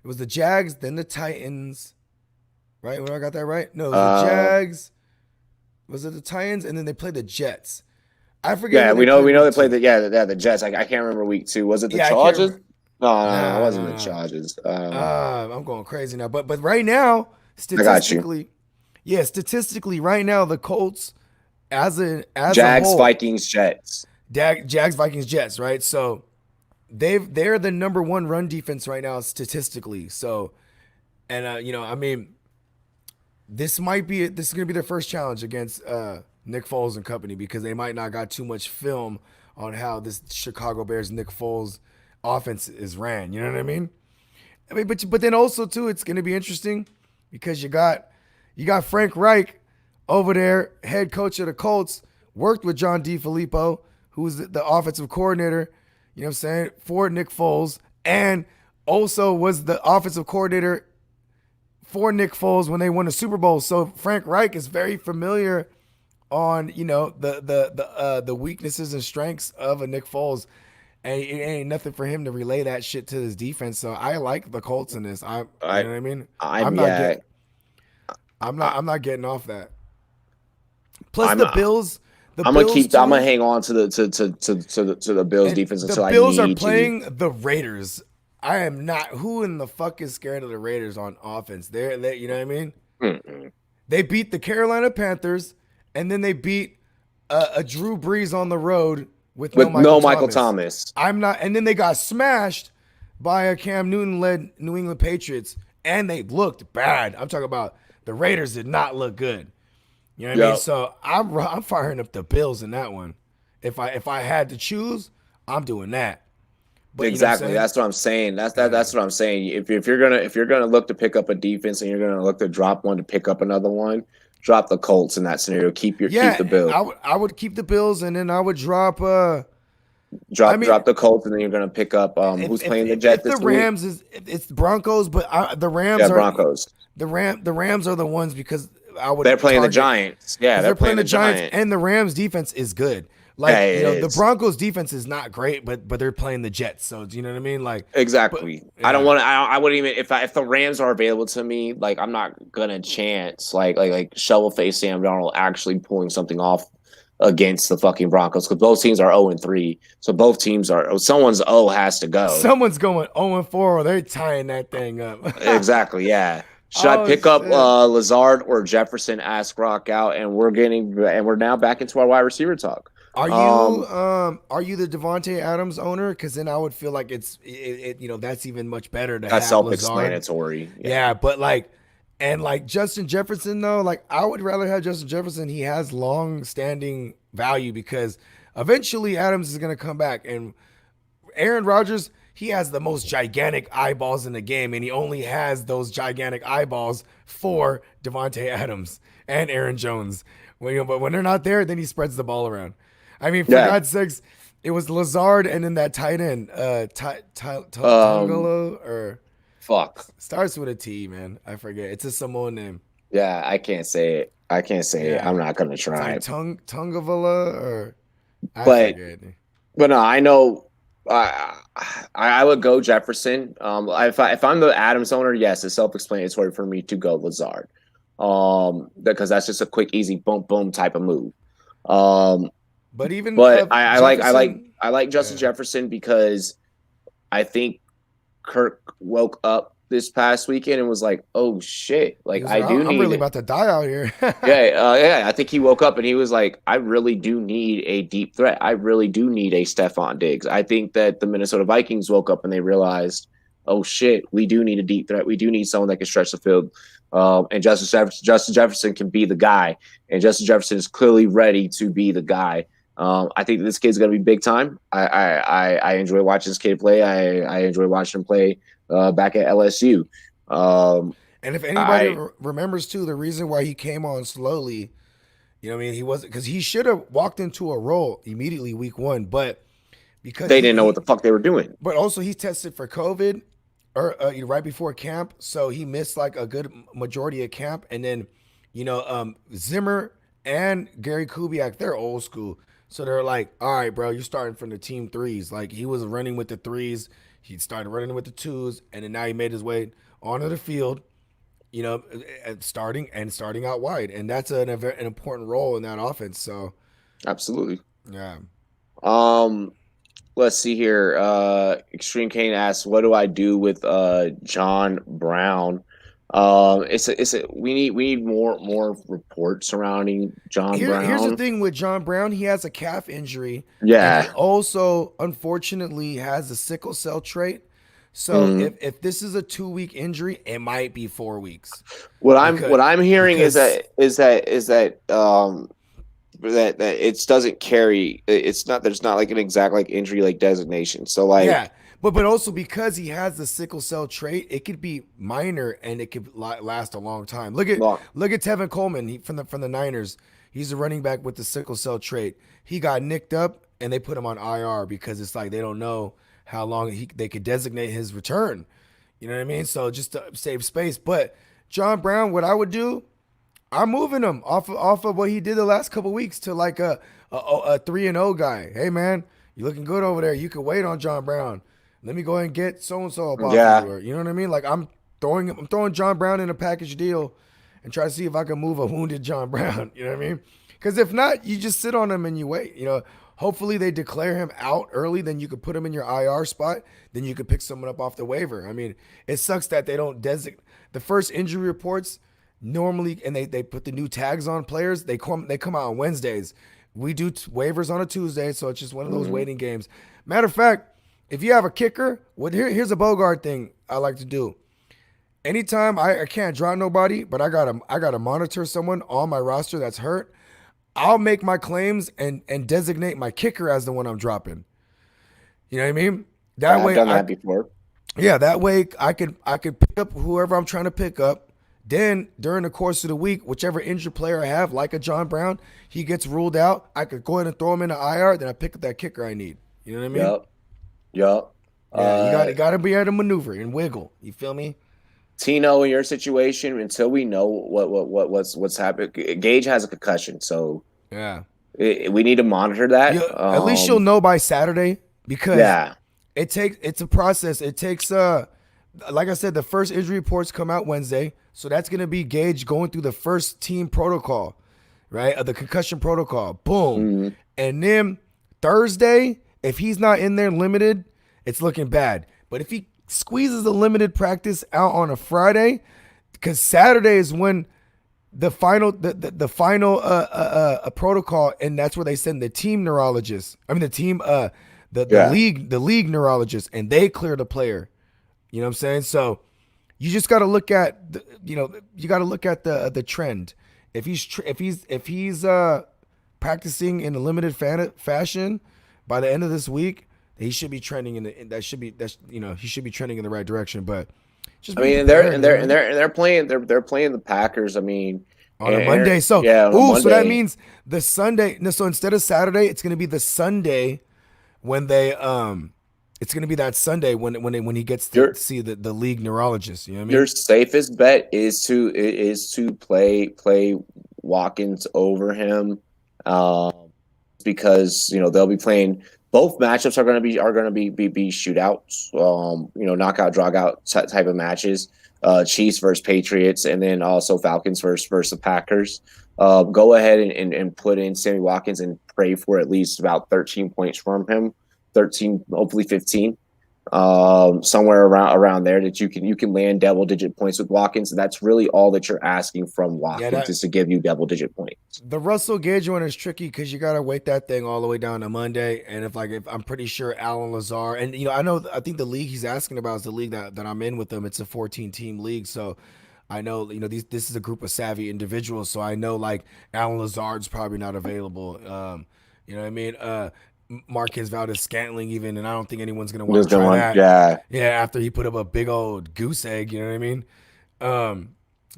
was the Jags, then the Titans, right? When I got that right? No, it was the Jags. Was it the Titans? And then they played the Jets. I forget. Yeah, we know they played the Jets. I can't remember week 2. Was it the Chargers? No, it wasn't the Chargers. I'm going crazy now. But right now, statistically, right now the Colts as Jags, a whole, Vikings, Jets. Jags, Vikings, Jets, right? So they're the number 1 run defense right now statistically. So, and this is going to be their first challenge against Nick Foles and company because they might not got too much film on how this Chicago Bears Nick Foles offense is ran. You know what I mean? But then also too, it's going to be interesting because you got Frank Reich over there, head coach of the Colts, worked with John DeFilippo, who's the offensive coordinator, you know what I'm saying, for Nick Foles, and also was the offensive coordinator for Nick Foles when they won the Super Bowl. So Frank Reich is very familiar on, the weaknesses and strengths of a Nick Foles. And it ain't nothing for him to relay that shit to his defense. So I like the Colts in this. You know what I mean? I'm not getting off that. Plus the Bills. I'm gonna hang on to the Bills defense until I need to. The Bills are playing the Raiders. I am not. Who in the fuck is scared of the Raiders on offense? They you know what I mean? Mm-mm. They beat the Carolina Panthers, and then they beat a Drew Brees on the road with no Michael Thomas. I'm not. And then they got smashed by a Cam Newton-led New England Patriots, and they looked bad. I'm talking about the Raiders did not look good. You know what I mean? So I'm firing up the Bills in that one. If I had to choose, I'm doing that. But exactly, that's what I'm saying. That's what I'm saying. If you're gonna look to pick up a defense and you're gonna look to drop one to pick up another one, drop the Colts in that scenario. Keep the Bills. I would keep the Bills, and then I would drop the Colts, and then you're gonna pick up who's playing the Jets. If the Rams it's the Broncos, but the Rams are Broncos. The Rams are the ones because they're playing the Giants. Yeah, they're playing the Giants, and the Rams defense is good. The Broncos defense is not great, but they're playing the Jets, so do you know what I mean? Exactly. But, yeah. I wouldn't even if the Rams are available to me, I'm not gonna chance shovel face Sam Darnold actually pulling something off against the fucking Broncos because both teams are 0-3, so both teams are someone's has to go. Someone's going 0-4, or they're tying that thing up. Exactly. Yeah. Should I pick up Lazard or Jefferson? Ask Rock out, and we're now back into our wide receiver talk. Are you the Devontae Adams owner? Because then I would feel like it's that's even much better to have self-explanatory. Lazard. Yeah, but Justin Jefferson though, I would rather have Justin Jefferson. He has long-standing value because eventually Adams is going to come back, and Aaron Rodgers, he has the most gigantic eyeballs in the game, and he only has those gigantic eyeballs for Devontae Adams and Aaron Jones. But when they're not there, then he spreads the ball around. I mean, for God's sakes, it was Lazard and then that tight end, Tongolo or fuck starts with a T, man. I forget. It's a Samoan name. Yeah, I can't say it. I'm not gonna try. Tungavala or but no, I know. I would go Jefferson. If I'm the Adams owner, yes, it's self-explanatory for me to go Lazard. Because that's just a quick, easy, boom, boom type of move. But even I like Justin Jefferson because I think Kirk woke up this past weekend and was like, "Oh shit! Like I'm really about to die out here." yeah. I think he woke up and he was like, "I really do need a deep threat. I really do need a Stephon Diggs." I think that the Minnesota Vikings woke up and they realized, "Oh shit! We do need a deep threat. We do need someone that can stretch the field." And Justin Jefferson can be the guy, and Justin Jefferson is clearly ready to be the guy. I think this kid's going to be big time. I enjoy watching this kid play. I enjoy watching him play back at LSU. And if anybody remembers too, the reason why he came on slowly, you know what I mean? He wasn't, because he should have walked into a role immediately week 1, but because they didn't know what the fuck they were doing. But also he tested for COVID or right before camp, so he missed like a good majority of camp. And then, Zimmer and Gary Kubiak, they're old school. So they're like, all right, bro, you're starting from the team threes. Like, he was running with the threes. He started running with the twos. And then now he made his way onto the field, starting out wide. And that's an important role in that offense. So, absolutely. Yeah. Let's see here. Extreme Kane asks, what do I do with John Brown? We need more reports surrounding John Brown. Here's the thing with John Brown. He has a calf injury. Yeah. And he also, unfortunately, has a sickle cell trait. So if this is a 2-week injury, it might be 4 weeks. What I'm hearing is that it doesn't carry. It's not. There's not like an exact like injury like designation. So like yeah. But also because he has the sickle cell trait, it could be minor and it could last a long time. Look at Tevin Coleman from the Niners. He's a running back with the sickle cell trait. He got nicked up and they put him on IR because it's like they don't know how long they could designate his return. You know what I mean? So just to save space. But John Brown, what I would do, I'm moving him off of what he did the last couple of weeks to like a 3-0 guy. Hey man, you looking good over there. You can wait on John Brown. Let me go ahead and get so-and-so up off you. You know what I mean? Like I'm throwing John Brown in a package deal and try to see if I can move a wounded John Brown. You know what I mean? Because if not, you just sit on him and you wait. Hopefully they declare him out early, then you could put him in your IR spot. Then you could pick someone up off the waiver. I mean, it sucks that they don't designate the first injury reports normally, and they put the new tags on players. They come out on Wednesdays. We do waivers on a Tuesday, so it's just one of those waiting games. Matter of fact, if you have a kicker, here's a Bogart thing I like to do. Anytime I can't drop nobody, but I gotta monitor someone on my roster that's hurt, I'll make my claims and designate my kicker as the one I'm dropping. You know what I mean? That way, I've done that before. Yeah, that way I could pick up whoever I'm trying to pick up. Then during the course of the week, whichever injured player I have, like a John Brown, he gets ruled out. I could go ahead and throw him in the IR. Then I pick up that kicker I need. You know what I mean? Yep. Yeah, you got to be able to maneuver and wiggle. You feel me? Tino, in your situation, until we know what's happening, Gage has a concussion, so yeah, we need to monitor that. At least you'll know by Saturday because it's a process. It takes like I said, the first injury reports come out Wednesday, so that's gonna be Gage going through the first team protocol, right? Of the concussion protocol. Boom, and then Thursday, if he's not in there limited, it's looking bad. But if he squeezes a limited practice out on a Friday, because Saturday is when the final protocol, and that's where they send the team neurologist. I mean the league neurologist, and they clear the player. You know what I'm saying? So you just got to look at the trend. If he's practicing in a limited fashion by the end of this week, he should be trending he should be trending in the right direction. But just they're playing the Packers. I mean, on a Monday. So Monday. So that means the Sunday. No, so instead of Saturday, it's going to be the Sunday when they it's going to be that Sunday when he gets to see the league neurologist. You know what I mean? Your safest bet is to play Watkins over him, because they'll be playing Both matchups are going to be shootouts. Knockout, drogout type of matches. Chiefs versus Patriots, and then also Falcons versus the Packers. Go ahead and put in Sammy Watkins and pray for at least about 13 points from him. 13, hopefully 15. Somewhere around there that you can land double-digit points with Watkins. And that's really all that you're asking from Watkins is to give you double-digit points. The Russell Gage one is tricky because you got to wait that thing all the way down to Monday. And if I'm pretty sure Alan Lazar, and I think the league he's asking about is the league that I'm in with him. It's a 14-team league, so I know this is a group of savvy individuals. So I know like Alan Lazard's probably not available. You know what I mean? Marquez Valdez-Scantling even, and I don't think anyone's going to want to try that. Yeah, after he put up a big old goose egg, you know what I mean?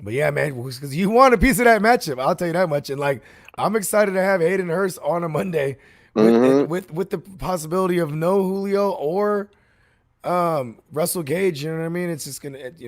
But yeah, man, because you want a piece of that matchup, I'll tell you that much. And like, I'm excited to have Hayden Hurst on a Monday with the possibility of no Julio or Russell Gage. You know what I mean? It's just gonna, it's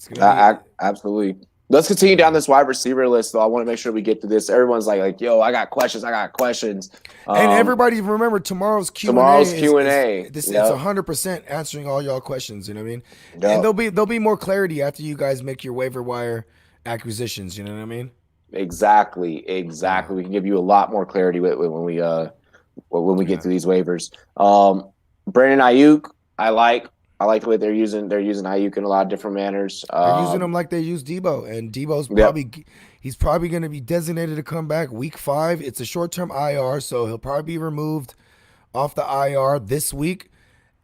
gonna be absolutely. Let's continue down this wide receiver list, though. I want to make sure we get to this. Everyone's like, yo, I got questions. And everybody remember tomorrow's Q&A. It's 100% answering all y'all questions. You know what I mean? Yep. And there'll be more clarity after you guys make your waiver wire acquisitions. You know what I mean? Exactly. We can give you a lot more clarity when we get to these waivers. Brandon Ayuk, I like the way they're using Ayuk in a lot of different manners. They're using him like they use Debo, and Debo's probably going to be designated to come back week 5. It's a short-term IR, so he'll probably be removed off the IR this week,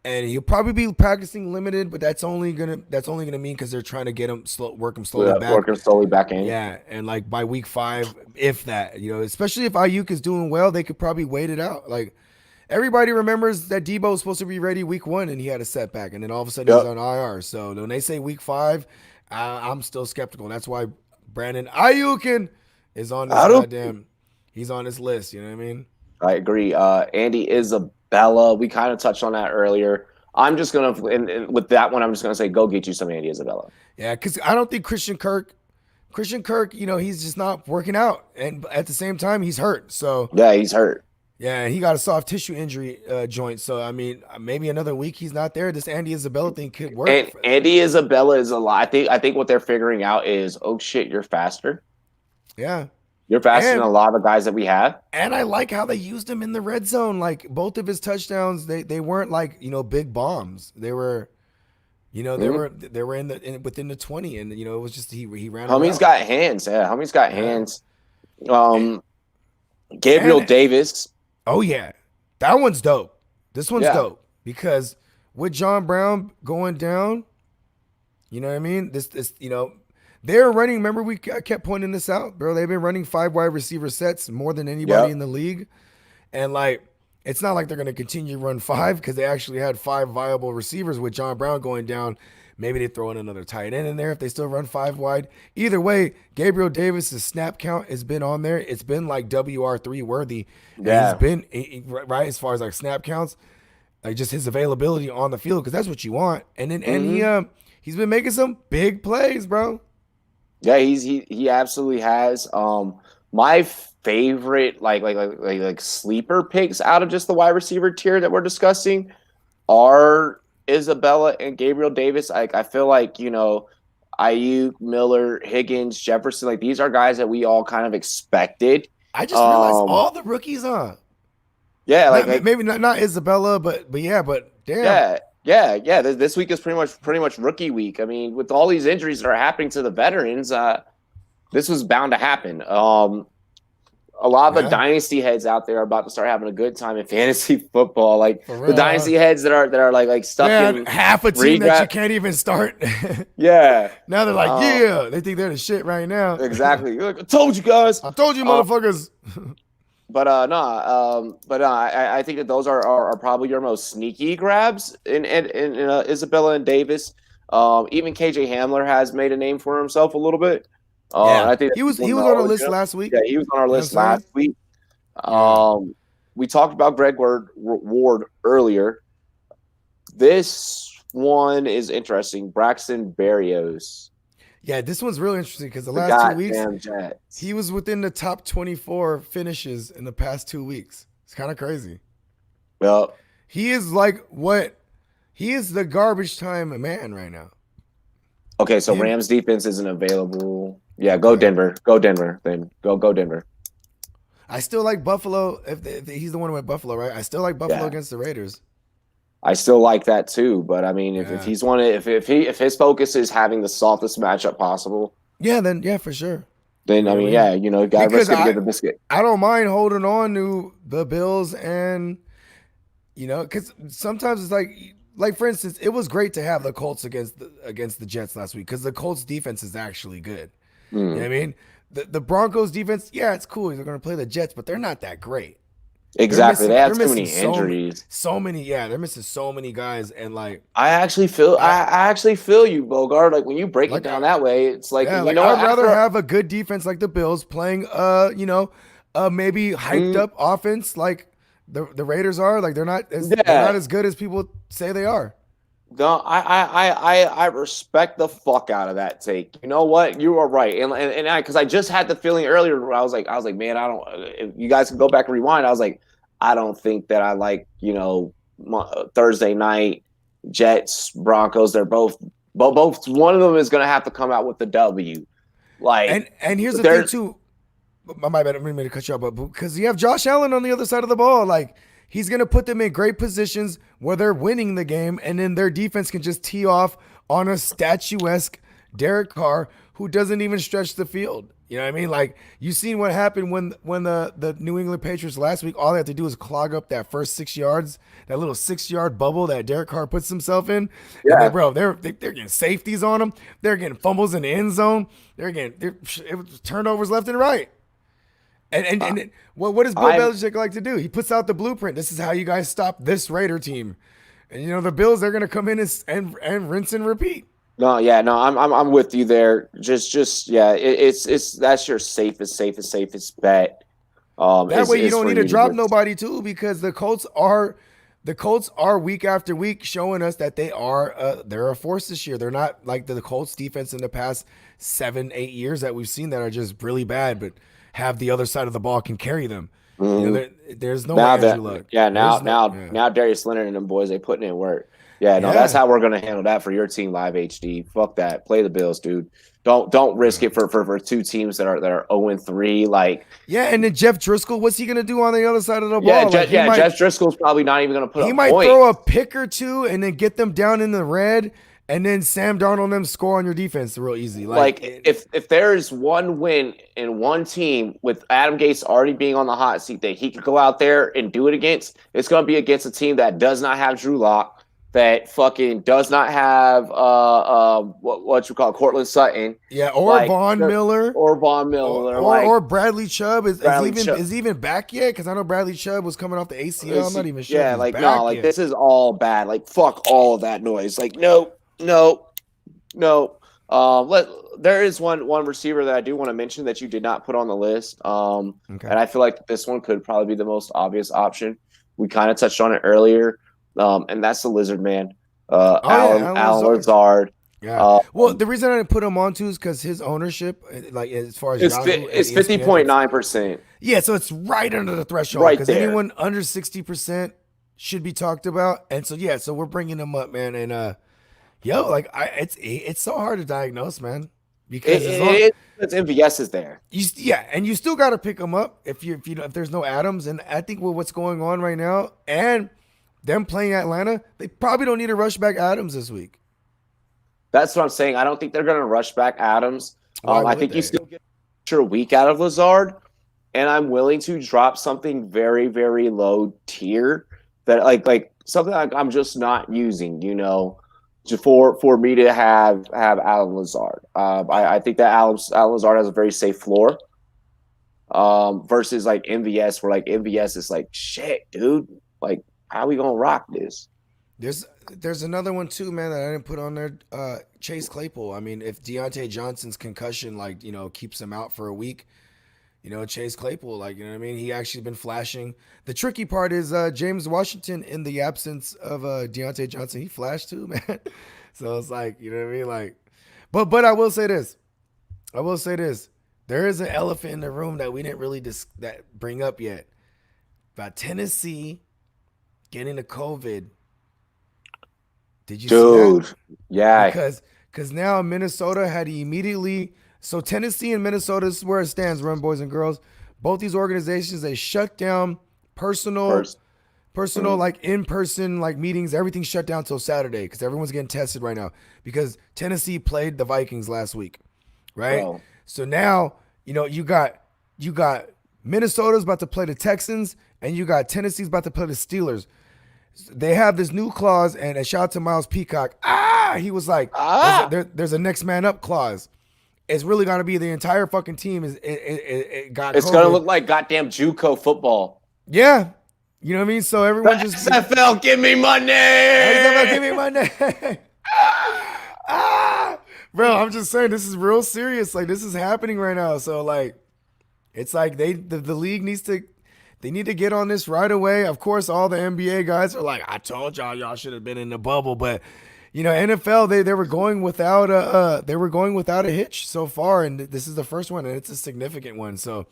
and he'll probably be practicing limited. But that's only gonna mean because they're trying to get him work him slowly back in. Yeah, and like by week 5, if that, especially if Ayuk is doing well, they could probably wait it out. Like, everybody remembers that Debo was supposed to be ready week 1 and he had a setback, and then all of a sudden he's on IR. So when they say week 5, I'm still skeptical. That's why Brandon Ayuk is on this he's on this list. You know what I mean? I agree. Andy Isabella, we kind of touched on that earlier. I'm just going to, with that one, I'm just going to say, go get you some Andy Isabella. Yeah, because I don't think Christian Kirk, he's just not working out. And at the same time, he's hurt. So yeah, he's hurt. Yeah, and he got a soft tissue injury joint. So, I mean, maybe another week he's not there. This Andy Isabella thing could work. And Andy Isabella is a lot. I think what they're figuring out is, oh, shit, you're faster. Yeah. You're faster than a lot of the guys that we have. And I like how they used him in the red zone. Like, both of his touchdowns, they weren't like, big bombs. They were, they were within the 20. And, it was just he ran around. Homie's got hands. Yeah, homie's got hands. Gabriel Davis. Oh, yeah. That one's dope. This one's dope because with John Brown going down, you know what I mean? They're running. Remember, I kept pointing this out, bro. They've been running 5 wide receiver sets more than anybody in the league. And, like, it's not like they're going to continue to run 5 because they actually had 5 viable receivers with John Brown going down. Maybe they throw in another tight end in there if they still run 5 wide. Either way, Gabriel Davis's snap count has been on there. It's been like WR3 worthy. Yeah. He's been right as far as like snap counts, like just his availability on the field, because that's what you want. And then and he's been making some big plays, bro. Yeah, he absolutely has. My favorite like sleeper picks out of just the wide receiver tier that we're discussing are Isabella and Gabriel Davis. I feel like, Ayuk, Miller, Higgins, Jefferson, like these are guys that we all kind of expected. I just realized all the rookies on. Yeah, maybe not Isabella, but damn. Yeah. This week is pretty much rookie week. I mean, with all these injuries that are happening to the veterans, this was bound to happen. A lot of the dynasty heads out there are about to start having a good time in fantasy football. Like the dynasty heads that are like stuck in half a team that you can't even start. Yeah. Now they're like, they think they're the shit right now. Exactly. You're like, I told you guys. I told you, motherfuckers. I think that those are probably your most sneaky grabs in Isabella and Davis. Even KJ Hamler has made a name for himself a little bit. I think he was on our list last week. Yeah, he was on our list last week. We talked about Greg Ward earlier. This one is interesting. Braxton Barrios. Yeah, this one's really interesting because the last 2 weeks he was within the top 24 finishes in the past 2 weeks. It's kind of crazy. Well, He is like what? He is the garbage time man right now. okay, so Him. Rams defense isn't available. Yeah, go Denver. Go Denver. Then go Denver. I still like Buffalo. If he's the one who went Buffalo, right? I still like Buffalo against the Raiders. I still like that too, but I mean, if he's one, if his focus is having the softest matchup possible, then for sure. Then I mean, got to risk it to get the biscuit. I don't mind holding on to the Bills, and because sometimes it's like for instance, it was great to have the Colts against the Jets last week because the Colts defense is actually good. You know what I mean? The Broncos defense, yeah, it's cool. They're going to play the Jets, but they're not that great. Exactly. They have too many injuries. They're missing so many guys, and like I actually feel you, Bogart. Like when you break it down that way, it's like I'd rather have a good defense like the Bills playing maybe hyped up offense like the Raiders are. Like they're not as good as people say they are. No, I respect the fuck out of that take. You know what? You are right, and because I just had the feeling earlier where I was like, man, I don't. If you guys can go back and rewind, I was like, I don't think that I like Thursday night Jets Broncos. They're both one of them is going to have to come out with the W. Like, and here's the thing too. My bad, I didn't mean to cut you off, but because you have Josh Allen on the other side of the ball, like. He's going to put them in great positions where they're winning the game, and then their defense can just tee off on a statuesque Derek Carr who doesn't even stretch the field. You know what I mean? Like, you seen what happened when the New England Patriots last week, all they have to do is clog up that first 6 yards, that little 6-yard bubble that Derek Carr puts himself in. Yeah. And they're getting safeties on him. They're getting fumbles in the end zone. They're getting turnovers left and right. And what does Bill Belichick like to do? He puts out the blueprint. This is how you guys stop this Raider team. And the Bills, they're going to come in and rinse and repeat. I'm with you there. It's that's your safest bet. That way you don't need to drop nobody too, because the Colts are week after week showing us that they're a force this year. They're not like the Colts defense in the past 7-8 years that we've seen that are just really bad, but have the other side of the ball can carry them. There's no Andrew Luck. Now Darius Leonard and them boys, they putting in work. That's how we're gonna handle that for your team, Live HD. Fuck that. Play the Bills, dude. Don't risk it for two teams that are 0-3. Like and then Jeff Driscoll, what's he gonna do on the other side of the ball? Jeff Driscoll's probably not even gonna put. He might throw a pick or two and then get them down in the red. And then Sam Darnold and them score on your defense real easy. If there is one win in one team with Adam Gase already being on the hot seat that he could go out there and do it against, it's going to be against a team that does not have Drew Lock, that fucking does not have what you call Cortland Sutton. Yeah, or Von Miller. Or Bradley Chubb is even back yet? Because I know Bradley Chubb was coming off the ACL. I'm not even sure. Yeah, this is all bad. Like, fuck all of that noise. Like, no. There is one receiver that I do want to mention that you did not put on the list. And I feel like this one could probably be the most obvious option. We kind of touched on it earlier. And that's the Lizard Man. Alan Lazard. Yeah. Well, the reason I didn't put him on too is because his ownership, like as far as it's 50.9%. Yeah, so it's right under the threshold. Right because anyone under 60% should be talked about. And so we're bringing him up, man. And it's so hard to diagnose, man, because it's MVS is there. And you still got to pick him up if there's no Adams. And I think with what's going on right now and them playing Atlanta, they probably don't need to rush back Adams this week. That's what I'm saying. I don't think they're going to rush back Adams. I think you still get a week out of Lazard, and I'm willing to drop something very, very low tier that like something I'm just not using, for me to have Alan Lazard. I think that Alan Lazard has a very safe floor versus like MVS, where like MVS is like, shit, dude, like how we gonna rock this? There's another one too, man, that I didn't put on there. Chase Claypool. I mean, if Deontay Johnson's concussion keeps him out for a week, Chase Claypool, what I mean? He actually been flashing. The tricky part is James Washington, in the absence of Deontay Johnson, he flashed too, man. So it's like, you know what I mean? Like, but I will say this. There is an elephant in the room that we didn't really bring up yet about Tennessee getting the COVID. Did you see Dude, yeah. Because now Minnesota had immediately. So Tennessee and Minnesota, this is where it stands, run boys and girls. Both these organizations, they shut down personal like in-person like meetings. Everything shut down till Saturday because everyone's getting tested right now because Tennessee played the Vikings last week, right? Bro. So now, you got Minnesota's about to play the Texans and you got Tennessee's about to play the Steelers. They have this new clause, and a shout out to Miles Peacock. He was like, there's a next man up clause. It's really going to be the entire fucking team it's going to look like goddamn JUCO football. Yeah. You know what I mean? So everyone just XFL, give me money. XFL, give me money. Bro, I'm just saying this is real serious. Like this is happening right now. So like it's like the league needs to get on this right away. Of course, all the NBA guys are like, I told y'all should have been in the bubble, but NFL they were going without a hitch so far, and this is the first one, and it's a significant one. So,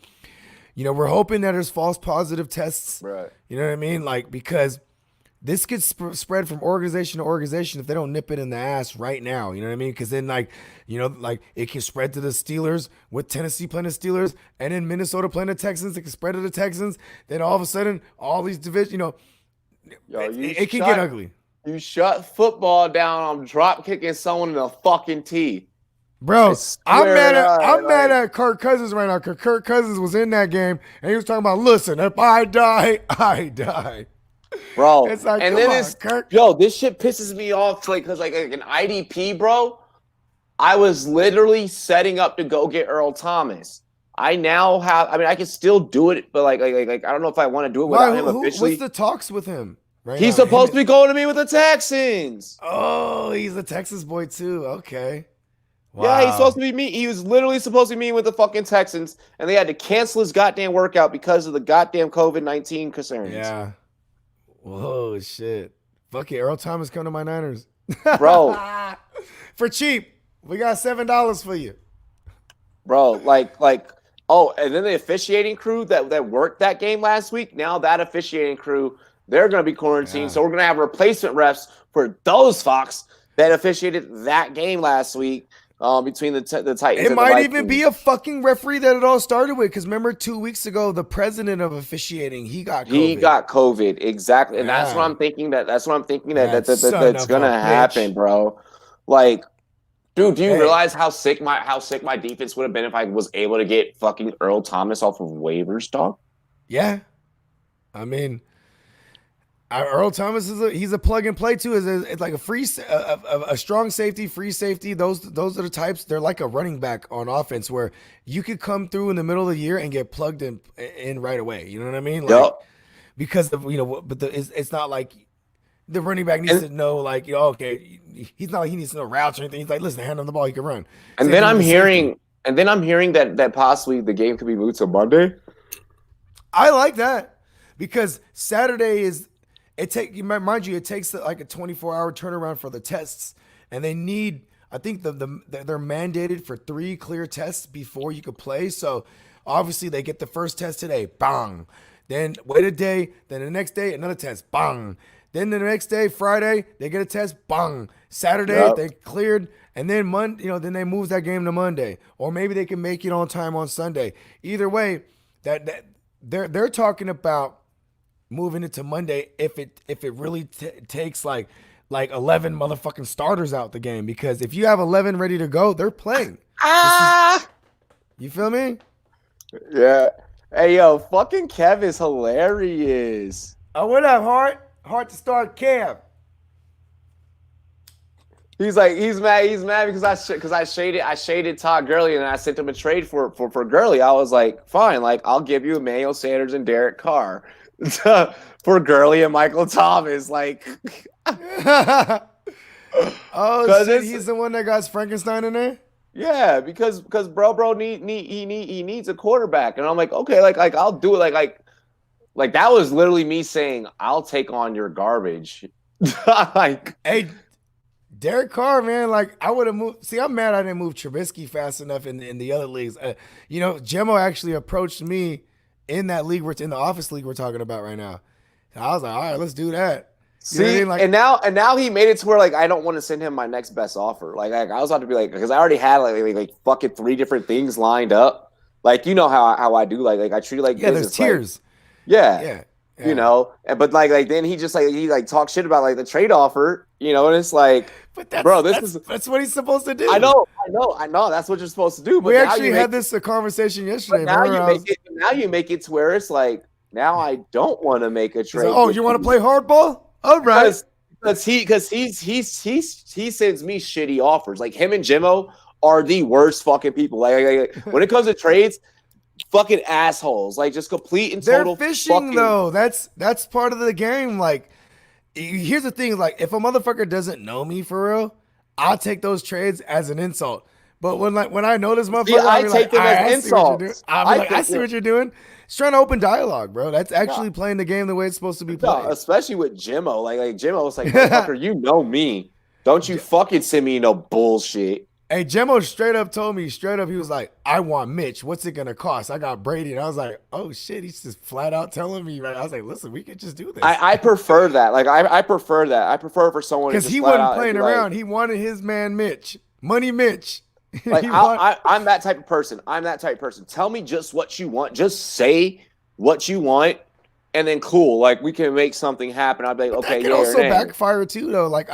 we're hoping that there's false positive tests. Right. You know what I mean? Like because this could spread from organization to organization if they don't nip it in the ass right now. You know what I mean? Because then like it can spread to the Steelers with Tennessee playing the Steelers, and then Minnesota playing the Texans. It can spread to the Texans. Then all of a sudden, all these divisions, it can get ugly. You shut football down. I'm drop kicking someone in the fucking teeth. Bro, I'm mad at Kirk Cousins right now because Kirk Cousins was in that game and he was talking about, listen, if I die, I die. Bro, it's like, and then Kirk. This shit pisses me off because like an IDP, bro. I was literally setting up to go get Earl Thomas. I now have. I mean, I can still do it, but like I don't know if I want to do it without him officially. What's the talks with him? Right he's now? Supposed to be going to meet with the Texans. Oh, he's a Texas boy too. Okay. Wow. Yeah, he's supposed to be He was literally supposed to be meeting with the fucking Texans, and they had to cancel his goddamn workout because of the goddamn COVID-19 concerns. Yeah. Whoa, shit. Fuck it, Earl Thomas, come to my Niners. Bro. For cheap. We got $7 for you. Bro, like, and then the officiating crew that worked that game last week, now that officiating crew, they're going to be quarantined. Yeah. So we're going to have replacement refs for those fucks that officiated that game last week between the Titans. It might even be a fucking referee that it all started with. Because remember 2 weeks ago, the president of officiating, he got COVID. Exactly. And that's what I'm thinking that's going to happen, bro. Like, dude, do you realize how sick my defense would have been if I was able to get fucking Earl Thomas off of waivers, dog? Yeah. I mean, Earl Thomas he's a plug and play too. It's like a strong safety, free safety. Those are the types. They're like a running back on offense where you could come through in the middle of the year and get plugged in right away. You know what I mean? Like, yep. Because it's not like the running back needs to know like okay, he's not like he needs to know routes or anything. He's like, listen, hand him the ball, he can run. And then I'm hearing that possibly the game could be moved to Monday. I like that because Saturday is. It takes like a 24-hour turnaround for the tests, and they need. I think they're mandated for 3 clear tests before you could play. So obviously they get the first test today, bang. Then wait a day. Then the next day another test, bang. Then the next day, Friday, they get a test, bang. Saturday they cleared, and then then they move that game to Monday, or maybe they can make it on time on Sunday. Either way, that they're talking about. Moving it to Monday if it really takes like 11 motherfucking starters out the game, because if you have 11 ready to go, they're playing. You feel me? Yeah. Hey yo, fucking Kev is hilarious. Oh, what up, Hart to start Kev. He's mad because I shaded Todd Gurley and I sent him a trade for Gurley. I was like, fine, like I'll give you Emmanuel Sanders and Derek Carr. For Gurley and Michael Thomas, like, oh, shit, he's the one that got Frankenstein in there. Yeah, because bro needs a quarterback, and I'm like, okay, like I'll do it, like that was literally me saying I'll take on your garbage. Like, hey, Derek Carr, man, like I would have moved. See, I'm mad I didn't move Trubisky fast enough in the other leagues. Gemmo actually approached me. In that league, in the office league we're talking about right now, I was like, all right, let's do that. See, you know what I mean? and now he made it to where like I don't want to send him my next best offer. Like I was about to be like, because I already had like fucking 3 different things lined up. Like you know how I do like I treat it like there's tiers. Like, yeah. You know, but like then he just he talks shit about like the trade offer, you know, and it's like, but that's what he's supposed to do. I know. That's what you're supposed to do. But we actually had this conversation yesterday. Now you make it to where it's like now I don't want to make a trade. Like, oh, you want to play hardball? All right. Because he sends me shitty offers. Like him and Jimmo are the worst fucking people. Like when it comes to trades. Fucking assholes, like just complete and total. They're fishing though. That's part of the game. Like, here's the thing: like, if a motherfucker doesn't know me for real, I'll take those trades as an insult. But when I know this motherfucker, I take them as insults. I see what you're doing. It's trying to open dialogue, bro. That's actually playing the game the way it's supposed to be played. No, especially with Jimmo. Like Jimmo's like, motherfucker, you know me. Don't you fucking send me no bullshit. Hey, Jimmo straight up told me, he was like, I want Mitch. What's it going to cost? I got Brady. And I was like, oh, shit. He's just flat out telling me, right? I was like, listen, we could just do this. I prefer that. Like, I prefer that. I prefer for someone to just because he wasn't playing around. Like, he wanted his man Mitch. Money Mitch. Like, I'm that type of person. Tell me just what you want. Just say what you want. And then cool. Like, we can make something happen. I'd be like, okay, yeah. It also backfire too, though. Like,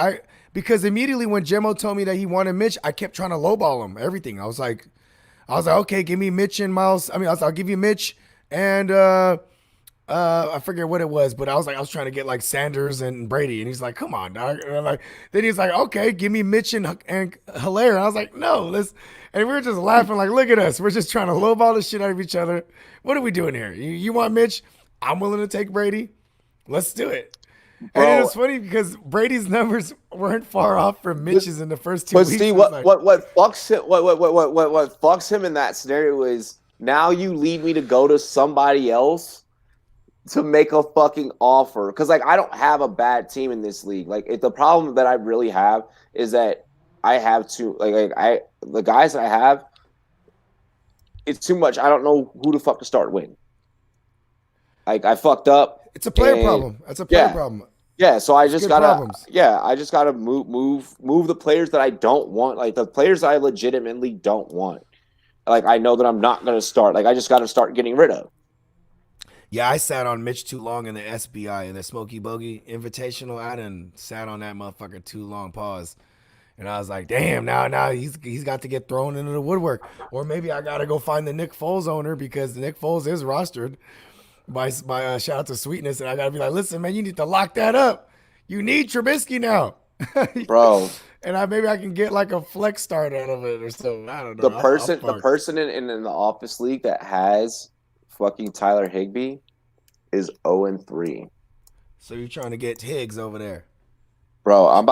because immediately when Jimmo told me that he wanted Mitch, I kept trying to lowball him, everything. I was like, okay, give me Mitch and Miles. I mean, I'll give you Mitch and I forget what it was, but I was trying to get like Sanders and Brady, and he's like, come on, dog. And I'm like, then he's like, okay, give me Mitch and Hilaire. And I was like, no, and we were just laughing, like, look at us. We're just trying to lowball the shit out of each other. What are we doing here? You want Mitch? I'm willing to take Brady. Let's do it. Bro, and it was funny because Brady's numbers weren't far off from Mitch's in the first 2 weeks. But see, what fucks him in that scenario is now you lead me to go to somebody else to make a fucking offer. Because like I don't have a bad team in this league. Like the problem that I really have is that I have to the guys that I have, it's too much. I don't know who the fuck to start with. Like I fucked up. It's a player problem. That's a player problem. Yeah, so I just gotta move the players that I don't want, like the players I legitimately don't want. Like I know that I'm not gonna start. Like I just gotta start getting rid of. Yeah, I sat on Mitch too long in the SBI in the Smokey Bogey Invitational. I done sat on that motherfucker too long. Pause. And I was like, damn, now he's got to get thrown into the woodwork. Or maybe I gotta go find the Nick Foles owner because Nick Foles is rostered. By shout out to Sweetness, and I gotta be like, listen, man, you need to lock that up. You need Trubisky now, bro. And maybe I can get like a flex start out of it or something. I don't know. The person in the office league that has fucking Tyler Higbee is 0-3. So you're trying to get Higgs over there, bro? I'm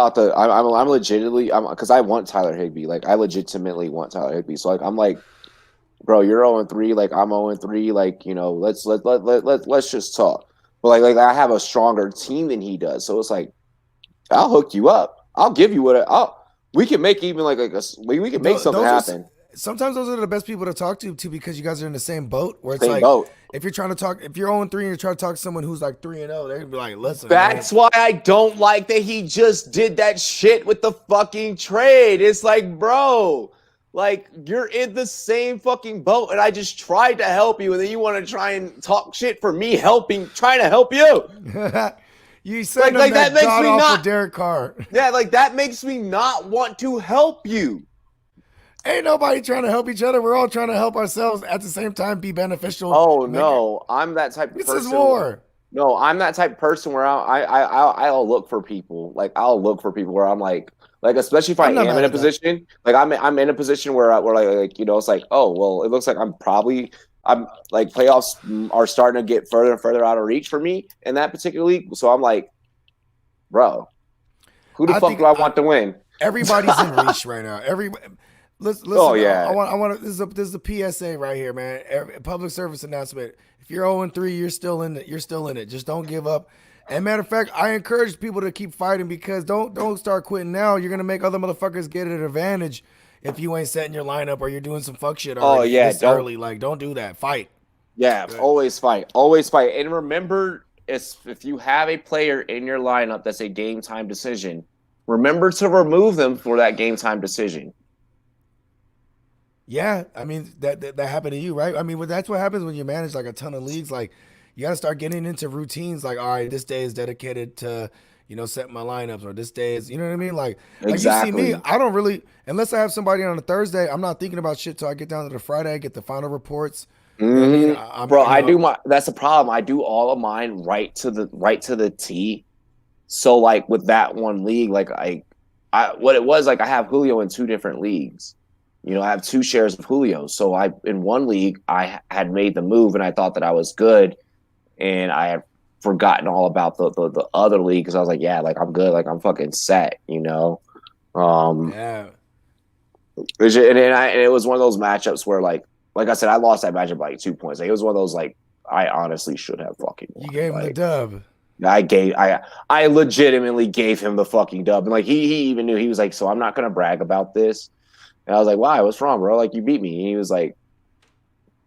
legitimately because I want Tyler Higbee. Like I legitimately want Tyler Higbee. So like I'm like. Bro, you're 0-3, like I'm 0-3, like you know, let's just talk. But like I have a stronger team than he does, so it's like I'll hook you up. I'll give you we can make even we can make something happen. Sometimes those are the best people to talk to because you guys are in the same boat. Where it's if you're trying to talk, if you're 0-3 and you're trying to talk to someone who's like 3-0, they're gonna be like, listen. That's why I don't like that he just did that shit with the fucking trade. It's like, bro. Like, you're in the same fucking boat, and I just tried to help you, and then you want to try and talk shit for me trying to help you. You said like that makes me not Derek Carr. Yeah, like that makes me not want to help you. Ain't nobody trying to help each other. We're all trying to help ourselves at the same time, be beneficial. Oh no, I'm that type of person. This is war. No, I'm that type of person where I'll look for people. Like I'll look for people where I'm like especially if I am in a position, like I'm in a position where like you know it's like, oh well, it looks like I'm like playoffs are starting to get further and further out of reach for me in that particular league. So I'm like, bro, who the fuck do I want to win? Everybody's in reach right now. Listen, oh yeah. I want to. This is a PSA right here, man. Public service announcement. If you're 0-3, you're still in it. You're still in it. Just don't give up. And matter of fact, I encourage people to keep fighting because don't start quitting now. You're gonna make other motherfuckers get an advantage if you ain't setting your lineup or you're doing some fuck shit already early. Like, don't do that. Fight. Yeah, always fight. Always fight. And remember, if you have a player in your lineup that's a game time decision, remember to remove them for that game time decision. Yeah, I mean that happened to you, right? I mean, that's what happens when you manage like a ton of leagues. Like, you got to start getting into routines. Like, all right, this day is dedicated to setting my lineups, or this day is, you know what I mean? Exactly. You see me, I don't really, unless I have somebody on a Thursday, I'm not thinking about shit till I get down to the Friday, I get the final reports. You know what I mean? Bro, I do that's the problem. I do all of mine right to the T. So like with that one league, like I what it was, like I have Julio in 2 different leagues. I have 2 shares of Julio. So in one league I had made the move and I thought that I was good, and I had forgotten all about the other league because I was like, yeah, like I'm good, like I'm fucking set, Yeah. And it was one of those matchups where like I said, I lost that matchup by like 2 points. Like, it was one of those like I honestly should have fucking won. You gave him the dub. I legitimately gave him the fucking dub, and like he even knew. He was like, so I'm not gonna brag about this, and I was like, why? What's wrong, bro? Like, you beat me. And he was like,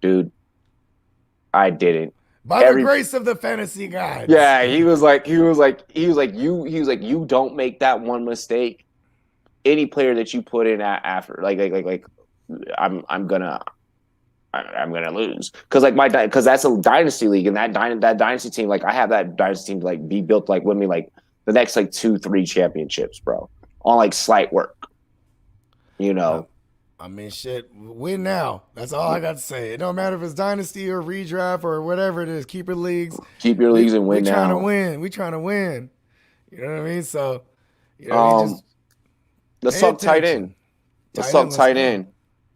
dude, I didn't. By the grace of the fantasy gods. Yeah, he was like, you don't make that one mistake. Any player that you put in after, I'm gonna lose, because that's a dynasty league, and that dynasty team, like I have that dynasty team to like be built like with me like the next like 2-3 championships, bro, on like slight work. I mean, shit, win now. That's all I got to say. It don't matter if it's dynasty or redraft or whatever it is. Keep your leagues. Keep your leagues and win now. We're trying to win. We're trying to win. You know what I mean? So, let's talk tight end.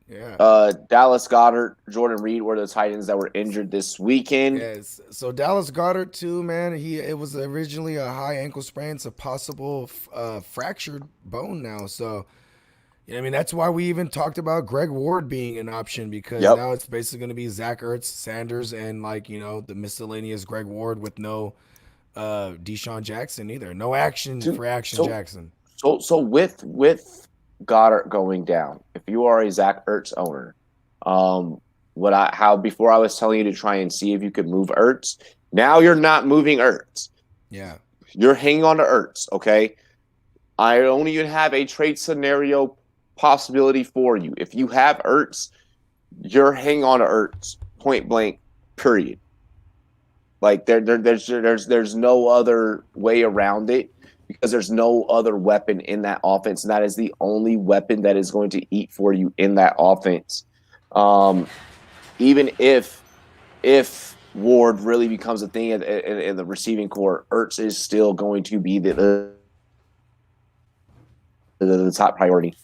Yeah. Dallas Goddard, Jordan Reed were the tight ends that were injured this weekend. Yes. So Dallas Goddard too, man. It was originally a high ankle sprain. It's a possible fractured bone now. So, I mean, that's why we even talked about Greg Ward being an option, because now it's basically going to be Zach Ertz, Sanders, and the miscellaneous Greg Ward with no Deshaun Jackson either. No action for Jackson. So with Goddard going down, if you are a Zach Ertz owner, before I was telling you to try and see if you could move Ertz, now you're not moving Ertz. Yeah. You're hanging on to Ertz, okay? I only even have a trade scenario possibility for you. If you have Ertz, you're hanging on to Ertz, point blank, period. Like there's no other way around it, because there's no other weapon in that offense, and that is the only weapon that is going to eat for you in that offense. Even if Ward really becomes a thing in the receiving core, Ertz is still going to be the top priority.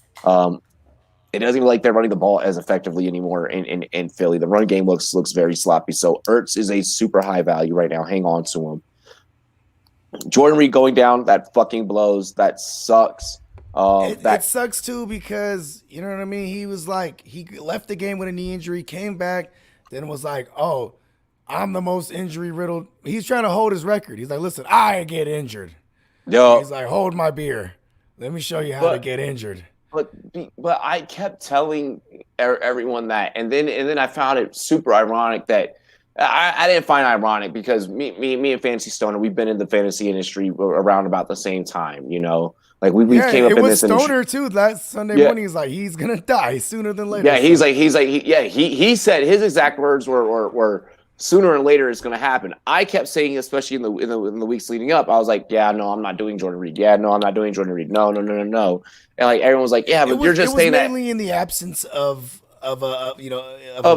It doesn't even like they're running the ball as effectively anymore in Philly. The run game looks very sloppy. So Ertz is a super high value right now. Hang on to him. Jordan Reed going down, that fucking blows. That sucks. It sucks too, because you know what I mean. He was like, he left the game with a knee injury, came back, then was like, "Oh, I'm the most injury riddled." He's trying to hold his record. He's like, "Listen, I get injured." Yo, he's like, "Hold my beer. Let me show you how to get injured." But I kept telling everyone that, and then I found it super ironic that I didn't find it ironic, because me and Fantasy Stoner, we've been in the fantasy industry around about the same time, Like we came up in this industry. Stoner too. Last Sunday morning, he's like, he's gonna die sooner than later. Yeah, he said his exact words were sooner or later it's gonna happen. I kept saying, especially in the weeks leading up, I was like, yeah, no, I'm not doing Jordan Reed. Yeah, no, I'm not doing Jordan Reed. No. And like everyone was like, yeah, but you're just saying that. It was mainly in the absence of a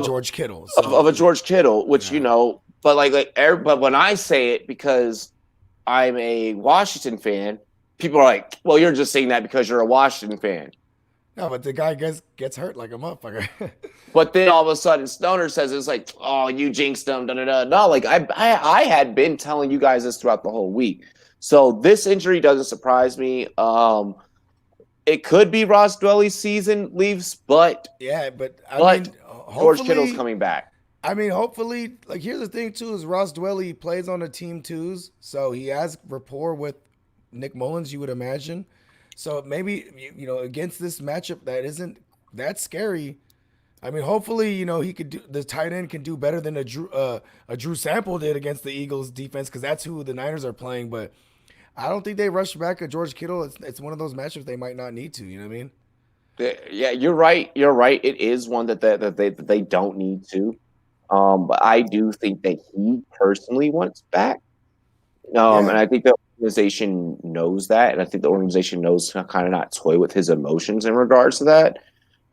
George Kittle. Of a George Kittle, which, but when I say it, because I'm a Washington fan, people are like, well, you're just saying that because you're a Washington fan. No, but the guy gets hurt like a motherfucker. But then all of a sudden Stoner says, it's like, oh, you jinxed him. No, like I had been telling you guys this throughout the whole week. So this injury doesn't surprise me. It could be Ross Dwelly's season leaves, but George Kittle's coming back. I mean, hopefully, like, here's the thing too, is Ross Dwelly plays on a team twos, so he has rapport with Nick Mullins, you would imagine. So maybe, against this matchup that isn't that scary, I mean, hopefully, he could do the tight end can do better than a Drew Sample did against the Eagles defense because that's who the Niners are playing. But I don't think they rush back a George Kittle. It's one of those matchups they might not need to. You know what I mean? Yeah, you're right. You're right. It is one that they don't need to. But I do think that he personally wants back. And I think the organization knows that, and I think the organization knows to kind of not toy with his emotions in regards to that.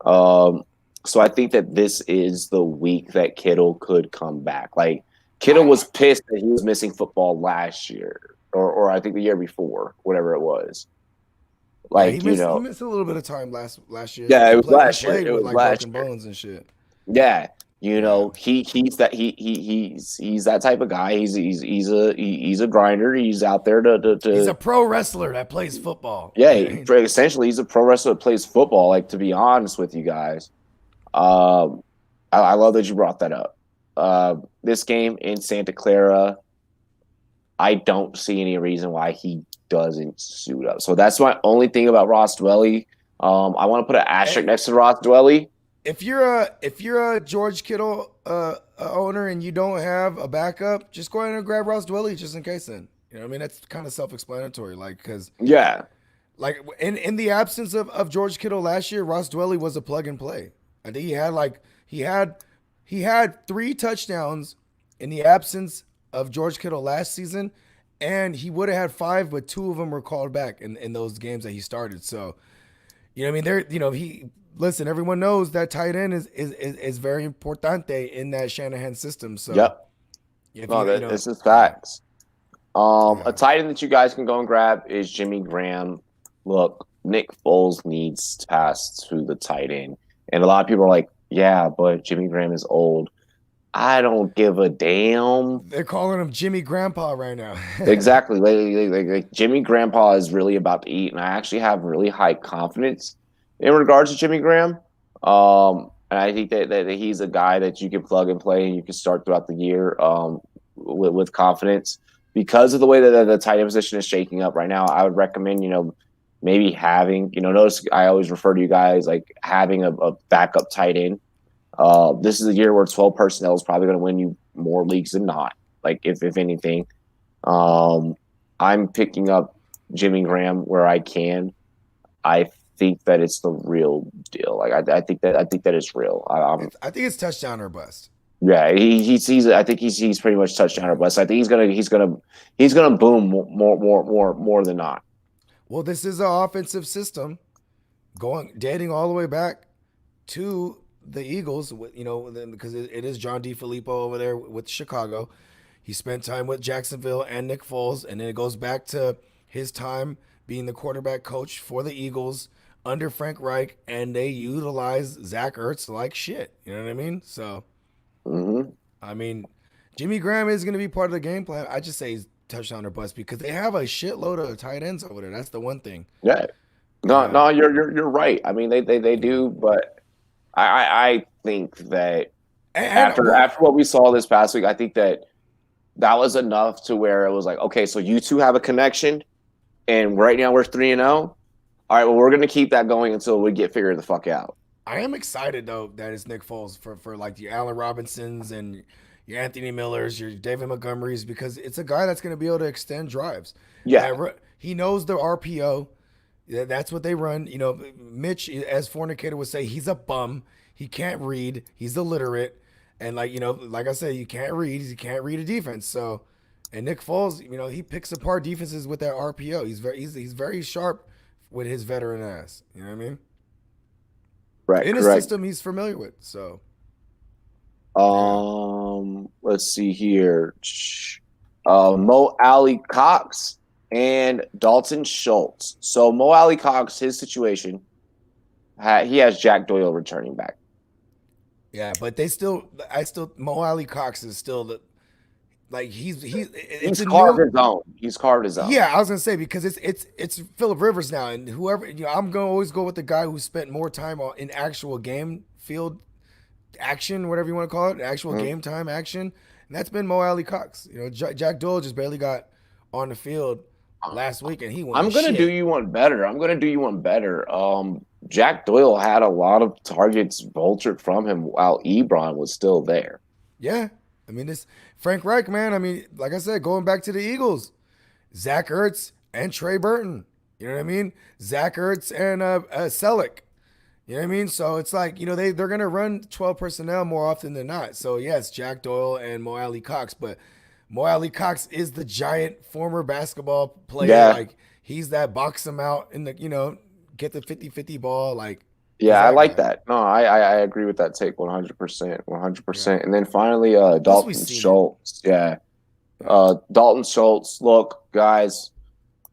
So I think that this is the week that Kittle could come back. Like Kittle was pissed that he was missing football last year, or I think the year before, whatever it was. Like he missed a little bit of time last year. Yeah, it was last year. It was like last broken year. Bones and shit. Yeah. He's that type of guy. He's a grinder. He's out there to he's a pro wrestler that plays football. Yeah, essentially he's a pro wrestler that plays football. Like, to be honest with you guys, I love that you brought that up. This game in Santa Clara, I don't see any reason why he doesn't suit up. So that's my only thing about Ross Dwelly. I want to put an asterisk next to Ross Dwelly. If you're a George Kittle owner and you don't have a backup, just go ahead and grab Ross Dwelly just in case. Then you know what I mean. That's kind of self-explanatory. Like, because like in the absence of George Kittle last year, Ross Dwelly was a plug and play. I think he had 3 touchdowns in the absence of George Kittle last season, and he would have had 5, but 2 of them were called back in those games that he started. So, you know what I mean? Listen, everyone knows that tight end is very importante in that Shanahan system. So, this is facts. A tight end that you guys can go and grab is Jimmy Graham. Look, Nick Foles needs to pass to the tight end. And a lot of people are like, yeah, but Jimmy Graham is old. I don't give a damn. They're calling him Jimmy Grandpa right now. Exactly. Like Jimmy Grandpa is really about to eat, and I actually have really high confidence in regards to Jimmy Graham. And I think that he's a guy that you can plug and play and you can start throughout the year with confidence. Because of the way that the tight end position is shaking up right now, I would recommend, maybe having, notice I always refer to you guys like having a backup tight end. This is a year where 12 personnel is probably going to win you more leagues than not. Like, if anything, I'm picking up Jimmy Graham where I can. I think that it's the real deal. Like, I think that it's real. I think it's touchdown or bust. Yeah, I think he's pretty much touchdown or bust. I think he's gonna boom more than not. Well, this is an offensive system dating all the way back to the Eagles, because it is John DeFilippo over there with Chicago. He spent time with Jacksonville and Nick Foles, and then it goes back to his time being the quarterback coach for the Eagles under Frank Reich, and they utilize Zach Ertz like shit. You know what I mean? So, I mean, Jimmy Graham is going to be part of the game plan. I just say he's touchdown or bust because they have a shitload of tight ends over there. That's the one thing. Yeah. No, you're right. I mean, they do, but I think that after what we saw this past week, I think that was enough to where it was like, okay, so you two have a connection, and right now we're 3-0. All right, well, we're gonna keep that going until we get figured the fuck out. I am excited though that it's Nick Foles for like the Allen Robinsons and your Anthony Millers, your David Montgomerys, because it's a guy that's going to be able to extend drives. Yeah, he knows the RPO. That's what they run. Mitch, as Fornicator would say, he's a bum. He can't read. He's illiterate, and like I said, you can't read. He can't read a defense. So, and Nick Foles, he picks apart defenses with that RPO. He's very sharp with his veteran ass. You know what I mean? Right. In a system he's familiar with. So. Let's see here. Mo Alley Cox and Dalton Schultz. So Mo Alley Cox, his situation, he has Jack Doyle returning back. Yeah, but Mo Alley Cox is still he's carved his own. He's carved his own. Yeah, I was gonna say because it's Phillip Rivers now, and whoever I'm gonna always go with the guy who spent more time in actual game field action, whatever you want to call it, actual game time action, and that's been Mo Alley Cox. Jack Doyle just barely got on the field last week, and he went. I'm gonna do you one better. Jack Doyle had a lot of targets vultured from him while Ebron was still there. Yeah. I mean, this Frank Reich, man. I mean, like I said, going back to the Eagles, Zach Ertz and Trey Burton. You know what I mean? Zach Ertz and Selleck. You know what I mean? So it's like, they're going to run 12 personnel more often than not. So, yes, Jack Doyle and Mo Alley Cox. But Mo Alley Cox is the giant former basketball player. Yeah. Like, he's that box him out in the, get the 50-50 ball. Like, yeah, I like that. No, I agree with that take 100%. 100%. Yeah. And then finally, Dalton Schultz. Yeah. Dalton Schultz. Look, guys,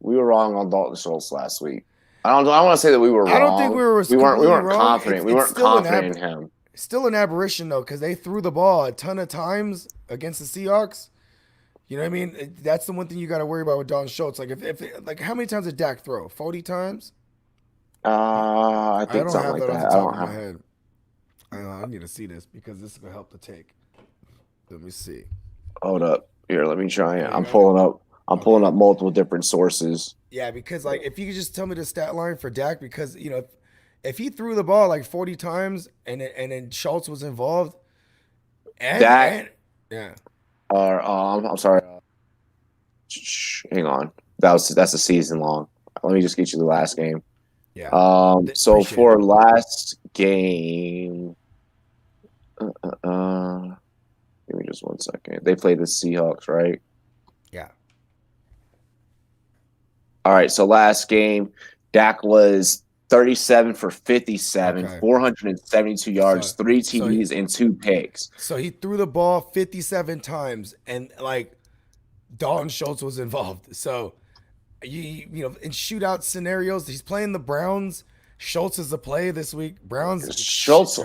we were wrong on Dalton Schultz last week. I don't want to say that we were wrong. I don't think we weren't confident. We weren't confident in him. Still an aberration though, because they threw the ball a ton of times against the Seahawks. You know what I mean? That's the one thing you got to worry about with Dalton Schultz. Like if how many times did Dak throw? 40 times? I think something like that. I don't have my head. I need to see this because this is gonna help the take. Let me see. Hold up. Here, let me try it. I'm pulling up multiple different sources. Yeah, because like if you could just tell me the stat line for Dak, because if he threw the ball like 40 times and then Schultz was involved, I'm sorry. Hang on. That's a season long. Let me just get you the last game. Yeah. So for last game, give me just 1 second. They played the Seahawks, right? Yeah. All right. So last game, Dak was 37 for 57, 472 yards, 3 TDs, and 2 picks. So he threw the ball 57 times, and like Dalton Schultz was involved. So in shootout scenarios, he's playing the Browns. Schultz is the play this week. Browns. Schultz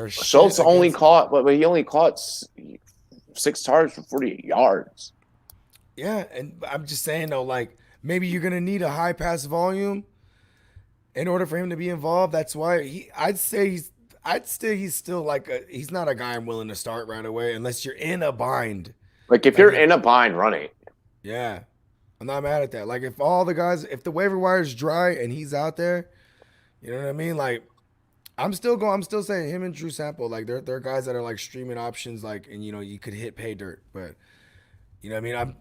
only caught, but he only caught 6 targets for 48 yards. Yeah, and I'm just saying though, like maybe you're gonna need a high pass volume in order for him to be involved. That's why I'd say he's still like he's not a guy I'm willing to start right away unless you're in a bind. Like if you're in a bind, run it. Yeah. I'm not mad at that. Like if the waiver wire is dry and he's out there, you know what I mean? Like I'm still saying him and Drew Sample, like they're guys that are like streaming options, like, and you could hit pay dirt, but you know what I mean?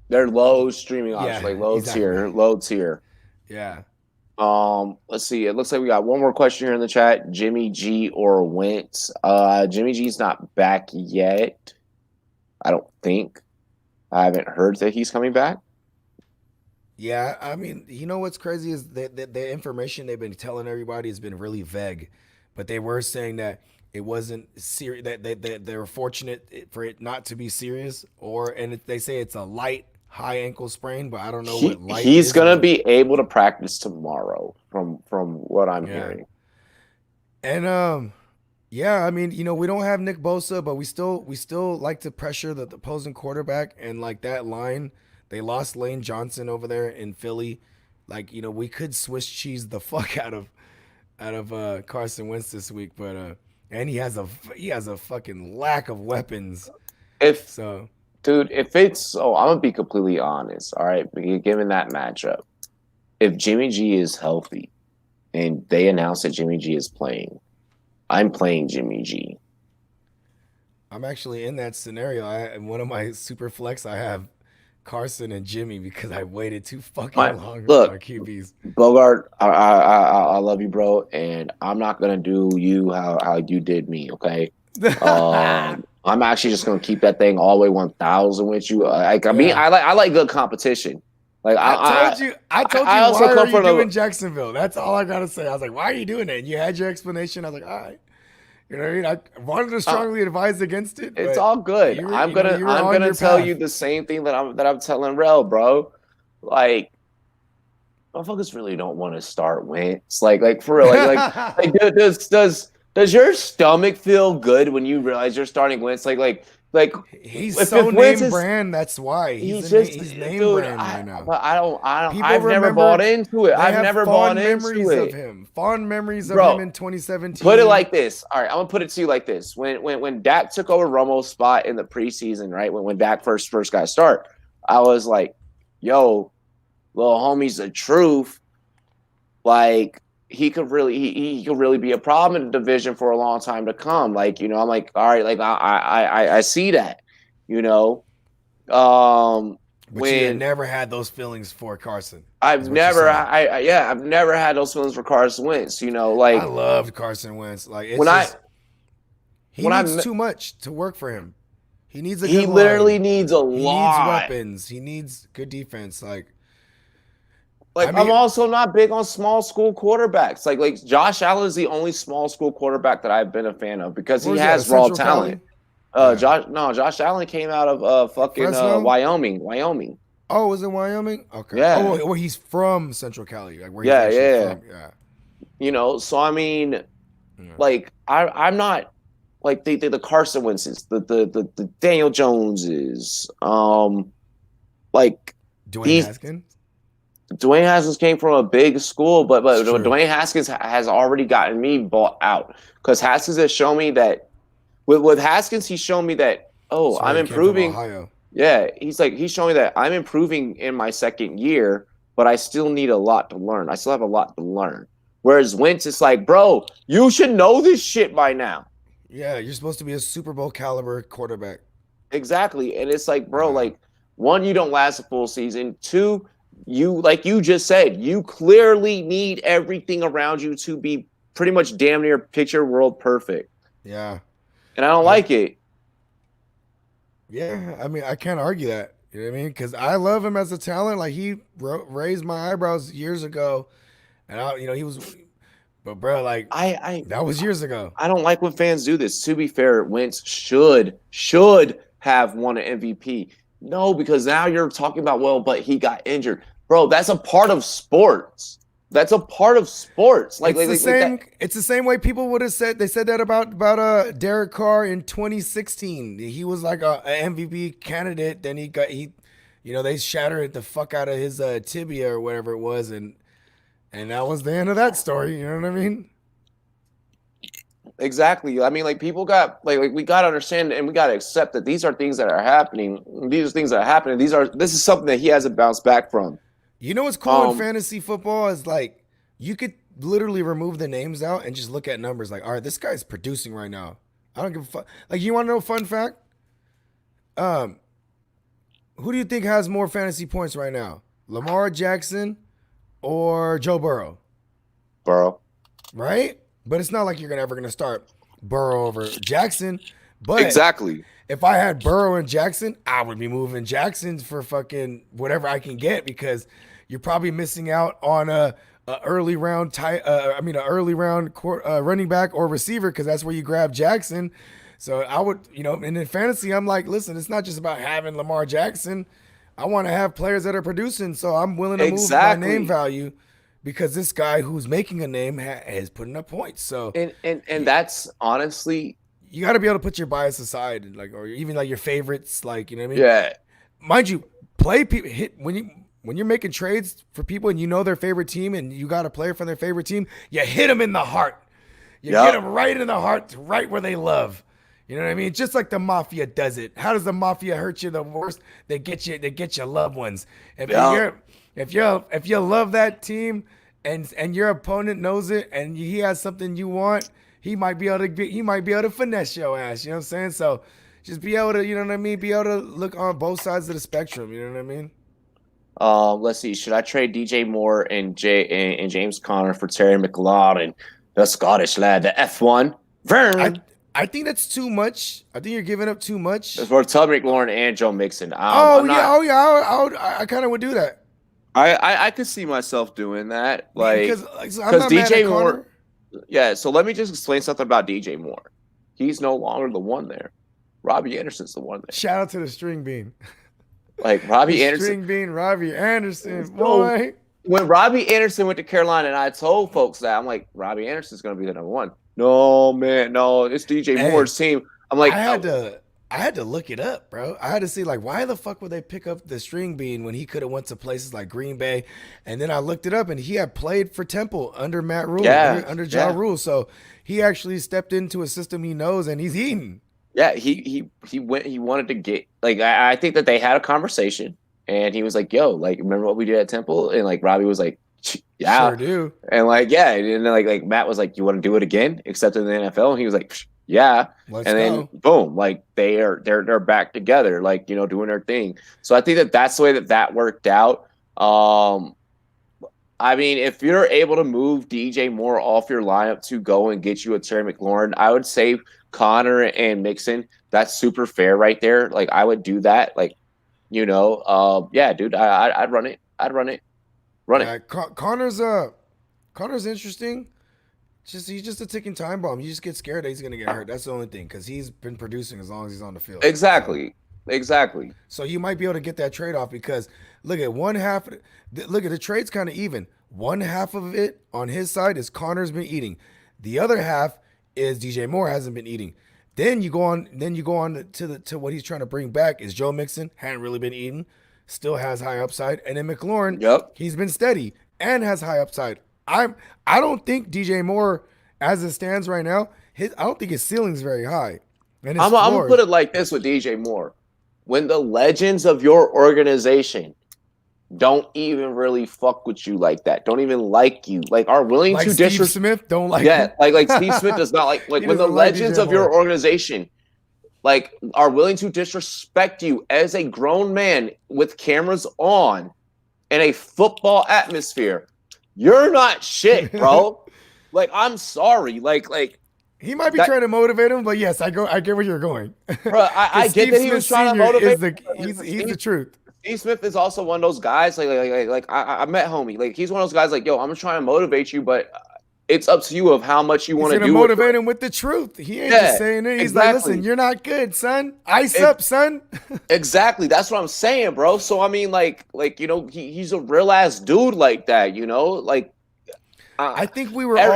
They're low streaming options, like low tier. Yeah. Let's see. It looks like we got one more question here in the chat. Jimmy G or Wentz? Jimmy G's not back yet. I don't think. I haven't heard that he's coming back. Yeah, I mean, what's crazy is the information they've been telling everybody has been really vague, but they were saying that it wasn't serious. That they were fortunate for it not to be serious, and they say it's a light high ankle sprain, but I don't know what light. He's gonna be able to practice tomorrow, from what I'm hearing. And yeah, I mean, we don't have Nick Bosa, but we still like to pressure the opposing quarterback, and like that line, they lost Lane Johnson over there in Philly. Like, we could Swiss cheese the fuck out of Carson Wentz this week, but and he has a fucking lack of weapons. Dude, I'm gonna be completely honest. All right, given that matchup, if Jimmy G is healthy, and they announce that Jimmy G is playing, I'm playing Jimmy G. I'm actually in that scenario. In one of my super flex, I have Carson and Jimmy because I waited too fucking long for my QBs. Bogart, I love you, bro, and I'm not gonna do you how you did me. Okay, I'm actually just gonna keep that thing all the way 1,000 with you. I like good competition. Like I told you why are you doing Jacksonville? That's all I gotta say. I was like, why are you doing it? And you had your explanation. I was like, all right. You know what I mean? I wanted to strongly advise against it. It's all good. I'm gonna tell you the same thing that I'm telling Rel, bro. Like, motherfuckers really don't want to start Wentz. Like for real. Like does your stomach feel good when you realize you're starting Wentz? Like he's so name brand. That's why he's name brand right now. But I've never bought into it. I've never bought into it. Fond memories of him in 2017. Put it like this. All right, I'm gonna put it to you like this. When Dak took over Romo's spot in the preseason, right? When Dak first got start, I was like, "Yo, little homie's the truth." Like, he could really he could really be a problem in the division for a long time to come. Like, I'm like, all right, like I see that, But you had never had those feelings for Carson. I've never had those feelings for Carson Wentz. Like I loved Carson Wentz. Like he needs too much to work for him. He needs he literally needs a lot. He needs weapons. He needs good defense. Like I'm also not big on small school quarterbacks. Like Josh Allen is the only small school quarterback that I've been a fan of because he has raw talent. Josh Allen came out of fucking Wyoming. Oh, was it Wyoming? Okay. Yeah. Oh, well, he's from Central Cali. Like where he's from. Yeah. So I mean, like I'm not like the Carson Wentz's, the Daniel Joneses, like Dwayne Haskins. Dwayne Haskins came from a big school, but Dwayne Haskins has already gotten me bought out because Haskins has shown me that with Haskins, he's shown me that I'm improving. Yeah, he's showing me that I'm improving in my second year, but I still need a lot to learn. I still have a lot to learn. Whereas Wentz, it's like, bro, you should know this shit by now. Yeah, you're supposed to be a Super Bowl caliber quarterback. Exactly, and it's like, bro, like one, you don't last a full season. Two, you like you just said, you clearly need everything around you to be pretty much damn near picture world perfect. Yeah. And I don't like it. Yeah, I mean, I can't argue that. You know what I mean? Because I love him as a talent. Like, he raised my eyebrows years ago. And, he was – but, bro, like, that was years ago. I don't like when fans do this. To be fair, Wentz should have won an MVP. No, because now you're talking about, but he got injured. Bro, that's a part of sports. That's a part of sports. It's the same way people would have said. They said that about Derek Carr in 2016. He was like a MVP candidate. Then they shattered the fuck out of his tibia or whatever it was, and that was the end of that story. You know what I mean? Exactly. I mean, like people got like we got to understand and we got to accept that these are things that are happening. These are things that are happening. This is something that he hasn't bounced back from. You know what's cool in fantasy football is like you could literally remove the names out and just look at numbers. Like, all right, this guy's producing right now. I don't give a fuck. Like, you want to know a fun fact? Who do you think has more fantasy points right now? Lamar Jackson or Joe Burrow? Burrow. Right? But it's not like you're ever going to start Burrow over Jackson. But exactly. If I had Burrow and Jackson, I would be moving Jackson for fucking whatever I can get because you're probably missing out on a early round running back or receiver because that's where you grab Jackson. So I would, and in fantasy, I'm like, listen, it's not just about having Lamar Jackson. I want to have players that are producing, so I'm willing to move my name value because this guy who's making a name is putting up points. So and that's honestly. You got to be able to put your bias aside, or even like your favorites, like, you know what I mean? Yeah. Mind you, when you're making trades for people and you know their favorite team and you got a player from their favorite team, you hit them in the heart. You get them right in the heart, right where they love. You know what I mean? Just like the mafia does it. How does the mafia hurt you the worst? They get your loved ones. If you love that team and your opponent knows it and he has something you want, he might be able to finesse your ass. You know what I'm saying? So just be able to, you know what I mean? Be able to look on both sides of the spectrum. You know what I mean? Let's see. Should I trade DJ Moore and James Conner for Terry McLaurin, the Scottish lad, the F1? Vern. I think that's too much. I think you're giving up too much. It's for Terry McLaurin and Joe Mixon. I kind of would do that. I could see myself doing that. Because DJ Moore. Yeah, so let me just explain something about DJ Moore. He's no longer the one there. Robbie Anderson's the one there. Shout out to the string bean. Like Robbie Anderson. String bean, Robbie Anderson, boy. When Robbie Anderson went to Carolina, and I told folks that, I'm like, Robbie Anderson's going to be the number one. No, man, no, it's DJ Moore's team. I'm like, I had to look it up, bro. I had to see, like, why the fuck would they pick up the string bean when he could have went to places like Green Bay? And then I looked it up, and he had played for Temple under Matt Rule, under Ja Rule. So he actually stepped into a system he knows, and he's eating. Yeah, he wanted to get, like, I think that they had a conversation, and he was like, yo, like, remember what we did at Temple? And, like, Robbie was like, Yeah. Sure do. And like, yeah, and then like Matt was like, "You want to do it again, except in the NFL?" And he was like, "Yeah." Let's and then go. boom, like they're back together, like doing their thing. So I think that's the way that worked out. I mean, if you're able to move DJ Moore off your lineup to go and get you a Terry McLaurin, I would say Connor and Mixon. That's super fair right there. Like I would do that. Like, yeah, dude, I'd run it. Run it. Connor's interesting. He's just a ticking time bomb. You just get scared that he's gonna get hurt. That's the only thing, because he's been producing as long as he's on the field. Exactly. So you might be able to get that trade off, because look at the trade's kind of even. One half of it on his side is Connor's been eating. The other half is DJ Moore hasn't been eating. Then you go on to what he's trying to bring back is Joe Mixon, hadn't really been eating, still has high upside, and then McLaurin, he's been steady and has high upside. I don't think DJ Moore, as it stands right now, I don't think his ceiling's very high. And I'm gonna put it like this with DJ Moore: when the legends of your organization don't even really fuck with you like that, don't even like you, like are willing to Steve Smith don't like him. Like Steve Smith does not like when the legends of your organization like are willing to disrespect you as a grown man with cameras on in a football atmosphere, you're not shit, bro. Like I'm sorry, like he might be trying to motivate him, but yes, I get where you're going. Bro, I get that he was trying to motivate. He's the truth. Steve Smith is also one of those guys. Like I met homie. Like he's one of those guys. Like, yo, I'm just trying to motivate you, but it's up to you of how much you want to do. Motivate him with the truth. He ain't just saying it. He's like, listen, you're not good, son. Ice up, son. Exactly. That's what I'm saying, bro. So I mean, like he's a real ass dude like that. Like I think we were all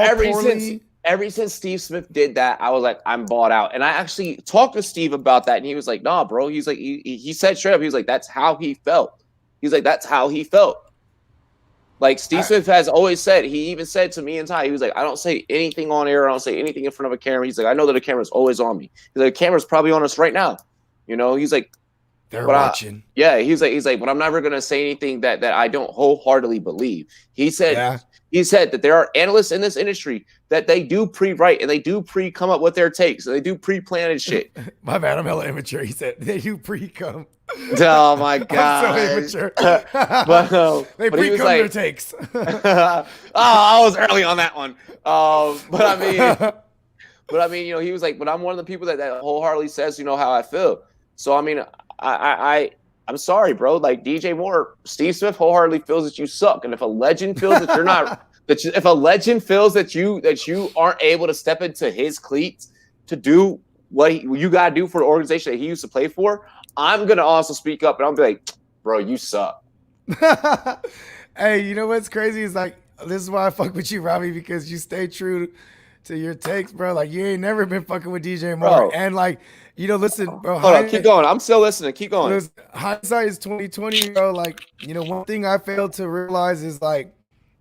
Ever since Steve Smith did that, I was like, I'm bought out. And I actually talked to Steve about that, and he was like, nah, bro. He's like, he said straight up, he was like, that's how he felt. He's like, that's how he felt. Like Steve Smith has always said, he even said to me and Ty, he was like, I don't say anything on air. I don't say anything in front of a camera. He's like, I know that the camera's always on me. He's like, the camera's probably on us right now. He's like, they're watching. He's like, but I'm never going to say anything that I don't wholeheartedly believe. He said that there are analysts in this industry that they do pre-write and they do pre-come up with their takes and they do pre-planted shit. My bad, I'm hella immature. He said they do pre-come. Oh my god, I'm so immature. They pre-come their takes. I was early on that one. But I mean, he was like, but I'm one of the people that wholeheartedly says, how I feel. So I mean, I'm sorry, bro. Like DJ Moore, Steve Smith wholeheartedly feels that you suck, and if a legend feels that you're not, if a legend feels that you aren't able to step into his cleats to do what you gotta do for the organization that he used to play for, I'm gonna also speak up and I'll be like, bro, you suck. Hey, you know what's crazy is like this is why I fuck with you, Robbie, because you stay true to your takes, bro. Like you ain't never been fucking with DJ Moore, and like. Listen, bro. Hold on, keep going. I'm still listening. Keep going. Listen, hindsight is 2020, bro. Like, one thing I failed to realize is like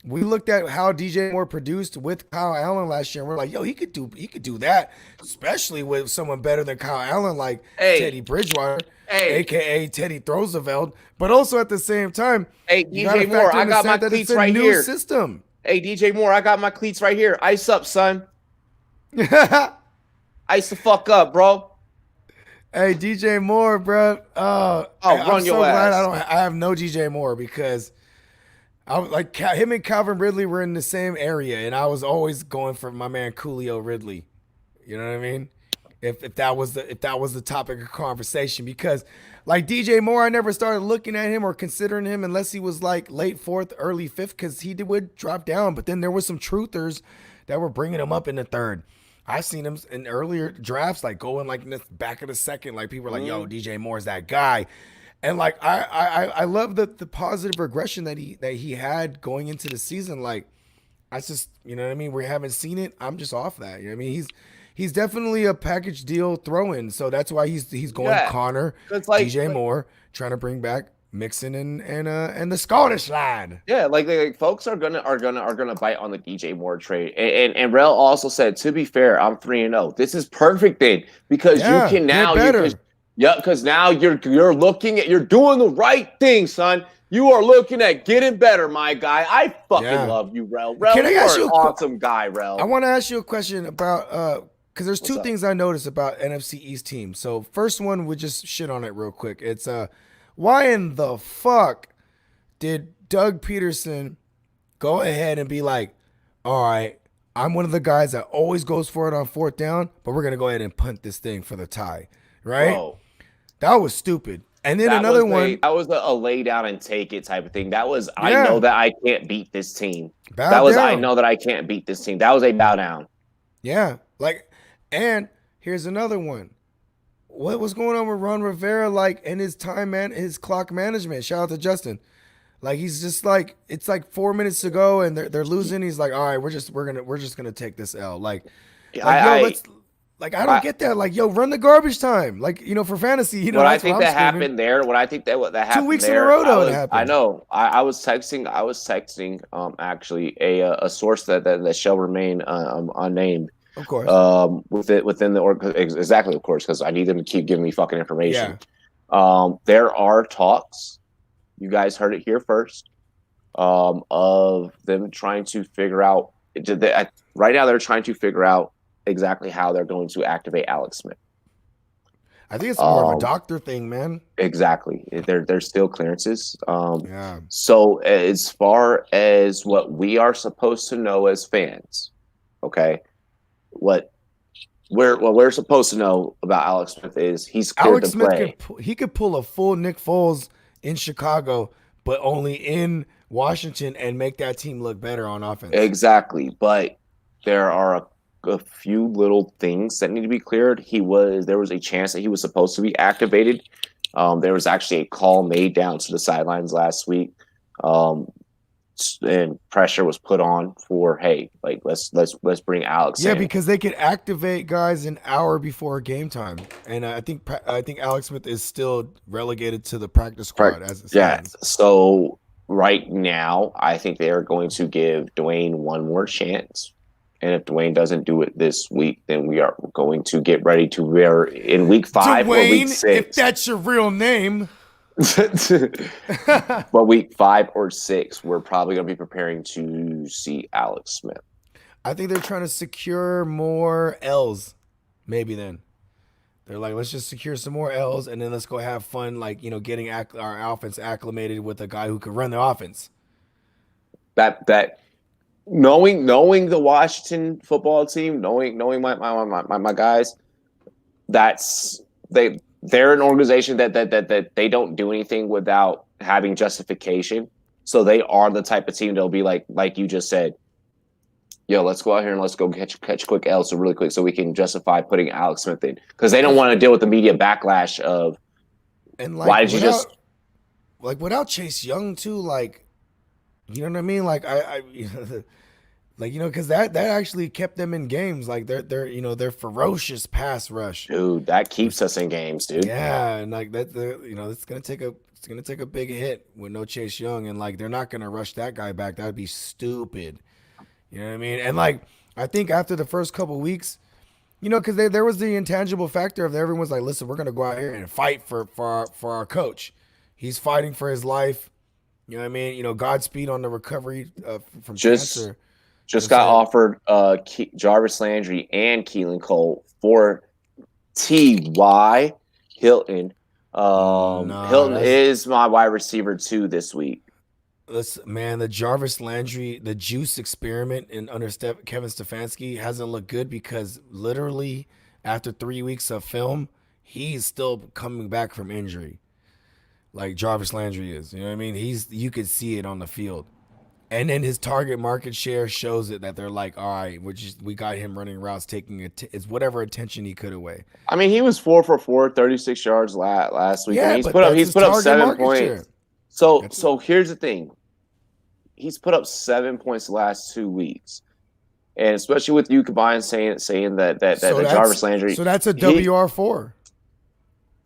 we looked at how DJ Moore produced with Kyle Allen last year, and we're like, yo, he could do that, especially with someone better than Kyle Allen, like Teddy Bridgewater, aka Teddy Roosevelt. But also at the same time, DJ Moore, I got my cleats right here. System. Hey, DJ Moore, I got my cleats right here. Ice up, son. Ice the fuck up, bro. Hey, DJ Moore, bro. I'm so glad I have no DJ Moore, because I was like him and Calvin Ridley were in the same area, and I was always going for my man Coolio Ridley. You know what I mean? If that was the topic of conversation, because like DJ Moore, I never started looking at him or considering him unless he was like late fourth, early fifth, because he would drop down. But then there were some truthers that were bringing him up in the third. I've seen him in earlier drafts, like going like in the back of the second. Like people are like, "Yo, DJ Moore's that guy," and like I love the positive regression that he had going into the season. Like I just, you know what I mean. We haven't seen it. I'm just off that. You know what I mean? He's definitely a package deal throw-in. So that's why he's going Connor, like, DJ Moore, trying to bring back Mixon and the Scottish lad. Yeah, like folks are gonna bite on the DJ Moore trade. And Rel also said, to be fair, I'm 3-0. This is perfect then, because you can now Yeah, because now you're doing the right thing, son. You are looking at getting better, my guy. I fucking love you, Rel. Can I You ask are you an awesome guy, Rel. I want to ask you a question about because there's two things I noticed about NFC East teams. So first one, we just shit on it real quick. It's why in the fuck did Doug Peterson go ahead and be like, all right, I'm one of the guys that always goes for it on fourth down, but we're gonna go ahead and punt this thing for the tie, right? Bro, that was stupid. And then another one. That was a lay down and take it type of thing. That was, I know that I can't beat this team. I know that I can't beat this team. That was a bow down. Yeah. And here's another one. What was going on with Ron Rivera, and his his clock management? Shout out to Justin. He's just it's 4 minutes to go and they're losing. He's like, all right, we're just gonna take this L. I don't get that. Run the garbage time. For fantasy, What I think that happened there. What happened 2 weeks in a row, though, it happened. I know. I was texting. Actually a source that shall remain unnamed. Of course. Within the org, exactly, of course, because I need them to keep giving me fucking information. Yeah. There are talks. You guys heard it here first. Of them trying to figure out. Right now, they're trying to figure out exactly how they're going to activate Alex Smith. I think it's more of a doctor thing, man. Exactly. There's still clearances. So as far as what we are supposed to know as fans, okay, what we're supposed to know about Alex Smith is he's cleared to play. He could pull a full Nick Foles in Chicago, but only in Washington and make that team look better on offense. Exactly. But there are a few little things that need to be cleared. There was a chance that he was supposed to be activated. There was actually a call made down to the sidelines last week. And pressure was put on for, hey, let's bring Alex in. Yeah, because they could activate guys an hour before game time. And I think Alex Smith is still relegated to the practice squad as it stands. Yeah. So right now, I think they are going to give Dwayne one more chance. And if Dwayne doesn't do it this week, then we are going to get ready to wear in week 5 or week 6. If that's your real name. But week 5 or 6, we're probably going to be preparing to see Alex Smith. I think they're trying to secure more L's. Maybe then. They're like, let's just secure some more L's and then let's go have fun, getting our offense acclimated with a guy who can run the offense. That knowing the Washington football team, knowing my guys, they're an organization that they don't do anything without having justification. So they are the type of team that'll be like you just said, yo, let's go out here and let's go catch quick L so really quick so we can justify putting Alex Smith in. Because they don't want to deal with the media backlash of why did you just without Chase Young too, you know what I mean? Because that actually kept them in games. They're ferocious pass rush. Dude, that keeps us in games, dude. Yeah, and it's gonna take a big hit with no Chase Young, and they're not gonna rush that guy back. That would be stupid. You know what I mean? And I think after the first couple weeks, because there was the intangible factor of everyone's like, listen, we're gonna go out here and fight for our coach. He's fighting for his life. You know what I mean? Godspeed on the recovery from cancer. Just got offered Jarvis Landry and Keelan Cole for T.Y. Hilton. Hilton is my wide receiver 2 this week. Man, the Jarvis Landry, the juice experiment under Kevin Stefanski hasn't looked good because literally after 3 weeks of film, he's still coming back from injury. Like Jarvis Landry is. You know what I mean? You could see it on the field. And then his target market share shows it that they're like, all right, we got him running routes, taking it's whatever attention he could away. I mean, he was 4 for 4, 36 yards last week. Yeah, he's put up 7 points. Share. So here's the thing. He's put up 7 points the last 2 weeks. And especially with you combined saying that Jarvis Landry. So that's a WR4.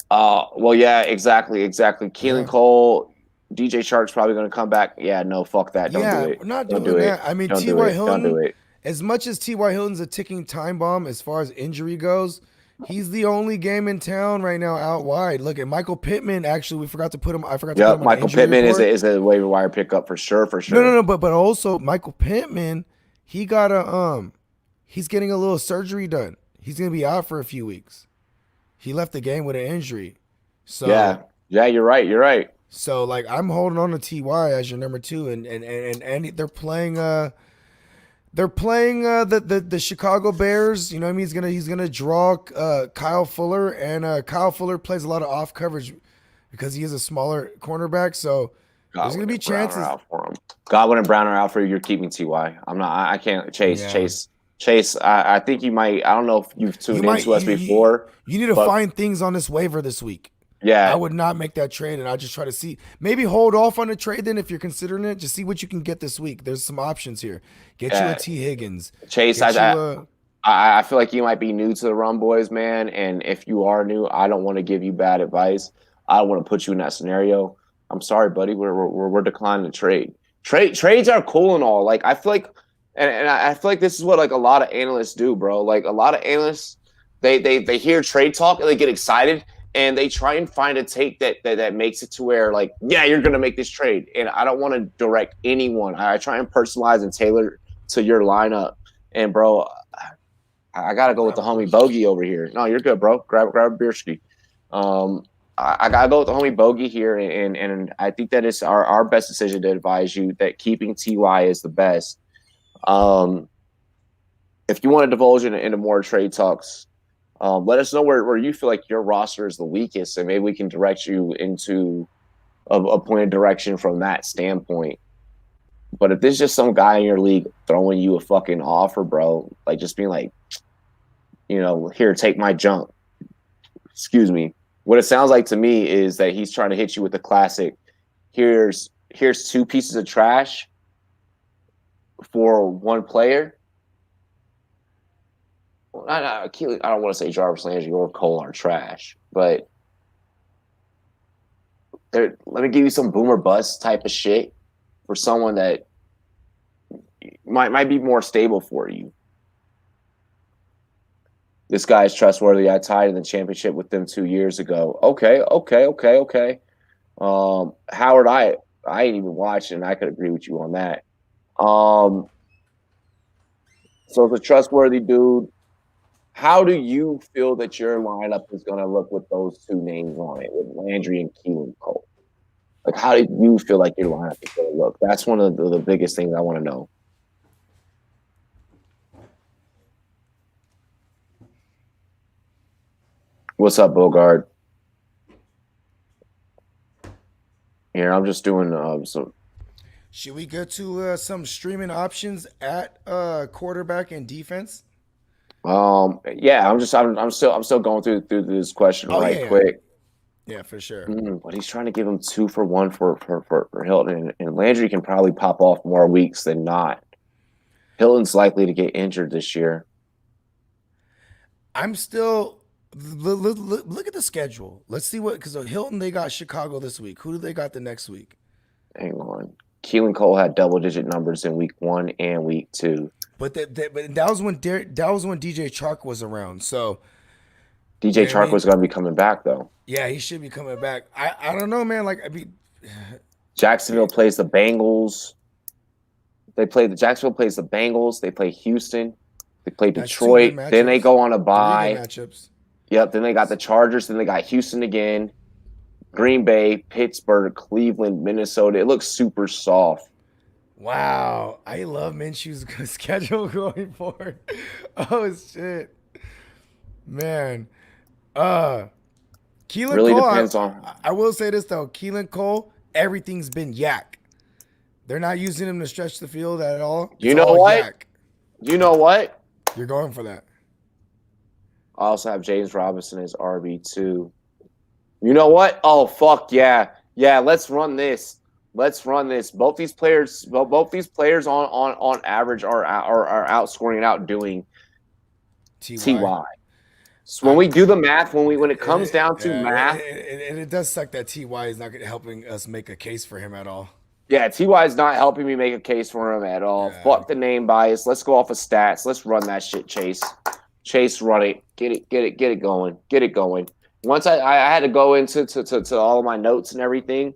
Well, yeah, exactly. Keelan Cole, DJ Shark's probably going to come back. Yeah, no, fuck that. Don't do it. We're not doing that. I mean, T.Y. Hilton, as much as T.Y. Hilton's a ticking time bomb as far as injury goes, He's the only game in town right now out wide. Look at Michael Pittman. Actually, we forgot to put him. I forgot to put him on Michael the injury Pittman report. is a waiver wire pickup for sure. No. But also Michael Pittman, he got he's getting a little surgery done. He's gonna be out for a few weeks. He left the game with an injury. So yeah, you're right. So like I'm holding on to Ty as your number 2, and they're playing the Chicago Bears. You know what I mean? He's gonna draw Kyle Fuller, and Kyle Fuller plays a lot of off coverage because he is a smaller cornerback. So there's gonna be chances. Godwin and Brown are out for you. You're keeping Ty. I'm not. I can't chase. Yeah. Chase. I think you might. I don't know if you've tuned into us before. You need to find things on this waiver this week. Yeah, I would not make that trade, and I'll just try to see. Maybe hold off on the trade then if you're considering it. Just see what you can get this week. There's some options here. Get you a T. Higgins. Chase, I feel like you might be new to the Rum Boys, man. And if you are new, I don't want to give you bad advice. I don't want to put you in that scenario. I'm sorry, buddy. We're declining the trade. Trades are cool and all. Like I feel like, and I feel like this is what like a lot of analysts do, bro. Like a lot of analysts, they hear trade talk and they get excited. And they try and find a take that makes it to where, like, yeah, you're going to make this trade. And I don't want to direct anyone. I try and personalize and tailor to your lineup. And, bro, I got to go with the homie Bogey over here. No, you're good, bro. Grab a beer ski. I got to go with the homie Bogey here. And I think that it's our best decision to advise you that keeping Ty is the best. If you want to divulge into more trade talks, let us know where you feel like your roster is the weakest, and maybe we can direct you into a point of direction from that standpoint. But if there's just some guy in your league throwing you a fucking offer, bro, like just being like, here, take my junk. Excuse me. What it sounds like to me is that he's trying to hit you with the classic, here's 2 pieces of trash for 1 player. I don't want to say Jarvis Landry or Cole are trash, but let me give you some boomer bust type of shit for someone that might be more stable for you. This guy is trustworthy. I tied in the championship with them 2 years ago. Okay. Howard, I ain't even watched, and I could agree with you on that. So it's a trustworthy dude. How do you feel that your lineup is going to look with those 2 names on it, with Landry and Keelan Cole? Like, how do you feel like your lineup is going to look? That's one of the biggest things I want to know. What's up, Bogard? Here, I'm just doing some. Should we go to some streaming options at quarterback and defense? Yeah, I'm still going through this question quick. Yeah, for sure. But he's trying to give him 2 for 1 for Hilton, and Landry can probably pop off more weeks than not. Hilton's likely to get injured this year. I'm still look at the schedule. Let's see because Hilton, they got Chicago this week. Who do they got the next week? Hang on. Keelan Cole had double-digit numbers in week 1 and week 2. But that was when DJ Chark was around. So DJ Chark was going to be coming back, though. Yeah, he should be coming back. I don't know, man. Like, Jacksonville plays the Bengals. Jacksonville plays the Bengals. They play Houston. They play Detroit. Then they go on a bye. Matchups. Yep. Then they got the Chargers. Then they got Houston again. Green Bay, Pittsburgh, Cleveland, Minnesota. It looks super soft. Wow. I love Minshew's schedule going forward. Oh, shit. Man. Keelan really Cole, depends on. I will say this, though. Keelan Cole, everything's been yak. They're not using him to stretch the field at all. You know what? Yak. You know what? You're going for that. I also have James Robinson as RB2. You know what? Oh, fuck yeah. Yeah, let's run this. Both these players on average are outscoring and outdoing Ty. So when we do the math, when it comes down to math, and it does suck that Ty is not helping us make a case for him at all. Yeah, Ty is not helping me make a case for him at all. Yeah. Fuck the name bias. Let's go off of stats. Let's run that shit, Chase. Chase, run it. Get it going. Once I had to go into to all of my notes and everything.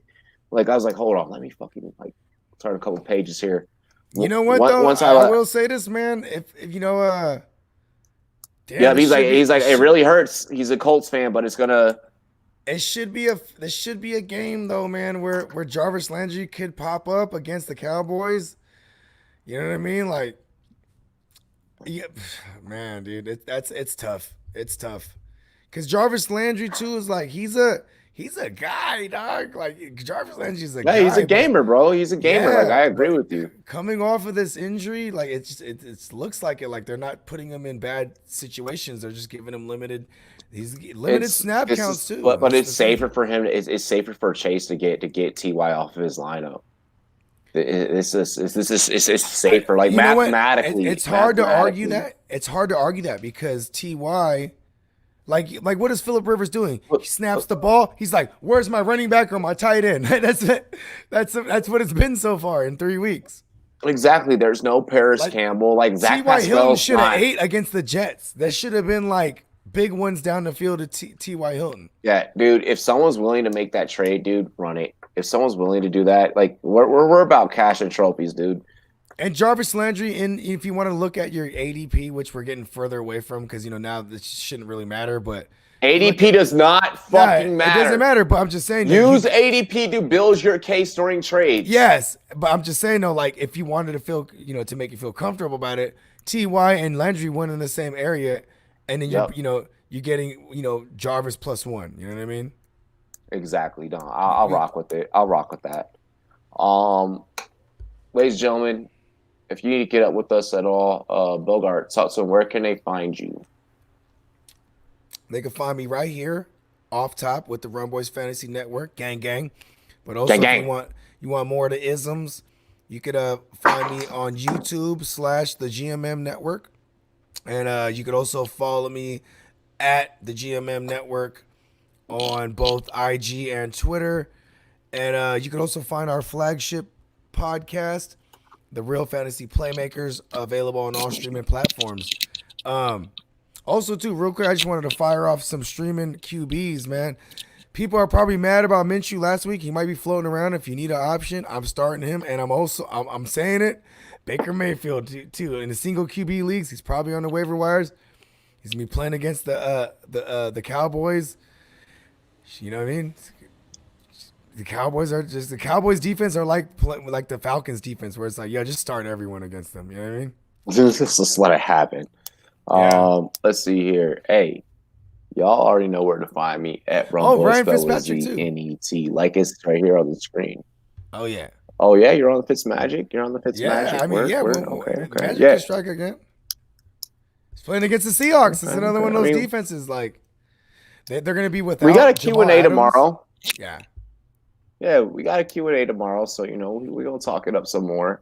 Like, I was like, hold on, let me fucking like turn a couple pages here. You know what though? Once I will say this, man. If you know, damn, he's like it really hurts. He's a Colts fan, but it's gonna. This should be a game though, man, where Jarvis Landry could pop up against the Cowboys. You know what I mean? Like, yeah, man, dude, it's tough. It's tough because Jarvis Landry too is like he's a guy, dog. Like Jarvis Landry's a guy. He's a gamer, bro. He's a gamer. Like, I agree with you. Coming off of this injury, like it looks like it. Like they're not putting him in bad situations. They're just giving him limited snap counts too. But it's safer for him. It's safer for Chase to get Ty off of his lineup. It's safer. Like, mathematically, it's hard to argue that. It's hard to argue that because Ty. Like what is Phillip Rivers doing? He snaps the ball. He's like, "Where's my running back or my tight end?" That's it. That's what it's been so far in 3 weeks. Exactly. There's no Paris Campbell. Like Zach T.Y. Hilton should have ate against the Jets. That should have been like big ones down the field to T.Y. Hilton. Yeah, dude. If someone's willing to make that trade, dude, run it. If someone's willing to do that, like we're about cash and trophies, dude. And Jarvis Landry, if you want to look at your ADP, which we're getting further away from because, now this shouldn't really matter, but ADP does not fucking matter. It doesn't matter, but I'm just saying. Use ADP to build your case during trades. Yes, but I'm just saying, though, like if you wanted to feel, to make you feel comfortable about it, Ty and Landry went in the same area, and then you're getting, Jarvis +1. You know what I mean? Exactly. No, I'll rock with it. I'll rock with that. Ladies and gentlemen, if you need to get up with us at all, Bogart, talk to them. Where can they find you? They can find me right here, off top with the Run Boys Fantasy Network, gang. But also, if you want more of the isms, you could find me on YouTube / the GMM Network, and you could also follow me at the GMM Network on both IG and Twitter, and you can also find our flagship podcast, The Real Fantasy Playmakers, available on all streaming platforms. Also, too, real quick, I just wanted to fire off some streaming QBs, man. People are probably mad about Minshew last week. He might be floating around. If you need an option, I'm starting him, and I'm saying it. Baker Mayfield too. In the single QB leagues, he's probably on the waiver wires. He's gonna be playing against the Cowboys. You know what I mean? The Cowboys defense are like the Falcons defense, where it's like, just start everyone against them. You know what I mean? Just let it happen. Yeah. Let's see here. Hey, y'all already know where to find me at Ryan Fitzpatrick too. NET. Like it's right here on the screen. Oh yeah. Oh yeah, you're on the Fitzmagic. You're on the Fitzmagic. Yeah, I mean, okay. Magic can strike again. He's playing against the Seahawks. It's another one of those defenses. Like they're going to be without. We got a Q&A tomorrow. Yeah. Yeah, we got a Q&A tomorrow, so we're gonna talk it up some more.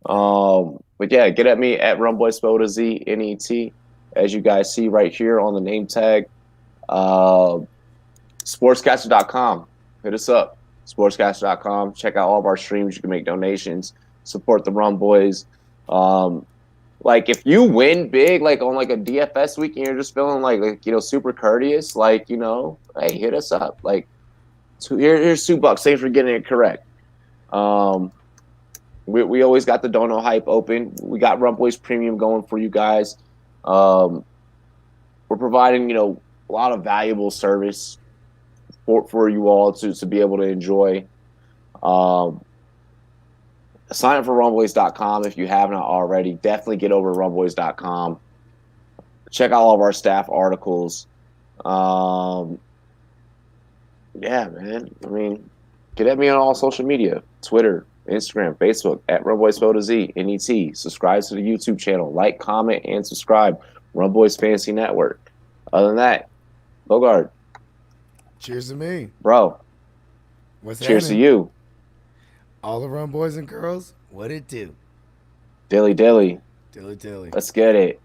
But yeah, get at me at RunBoySpellToZ NET, as you guys see right here on the name tag. Sportscaster.com. Hit us up. Sportscaster.com. Check out all of our streams. You can make donations. Support the Run Boys. Like if you win big, like on like a DFS week, and you're just feeling like super courteous, like hey, hit us up. Like here's $2. Thanks for getting it correct. We always got the Dono Hype open. We got Run Boys Premium going for you guys. We're providing a lot of valuable service for you all to be able to enjoy. Sign up for runboys.com if you have not already. Definitely get over to runboys.com. Check out all of our staff articles. Yeah, man. I mean, get at me on all social media. Twitter, Instagram, Facebook, at RunBoysPhotoZ, NET. Subscribe to the YouTube channel. Like, comment, and subscribe. Run Boys Fantasy Network. Other than that, Bogart. Cheers to me. Bro. Cheers to you. All the Run Boys and girls, what it do? Dilly. Dilly. Let's get it.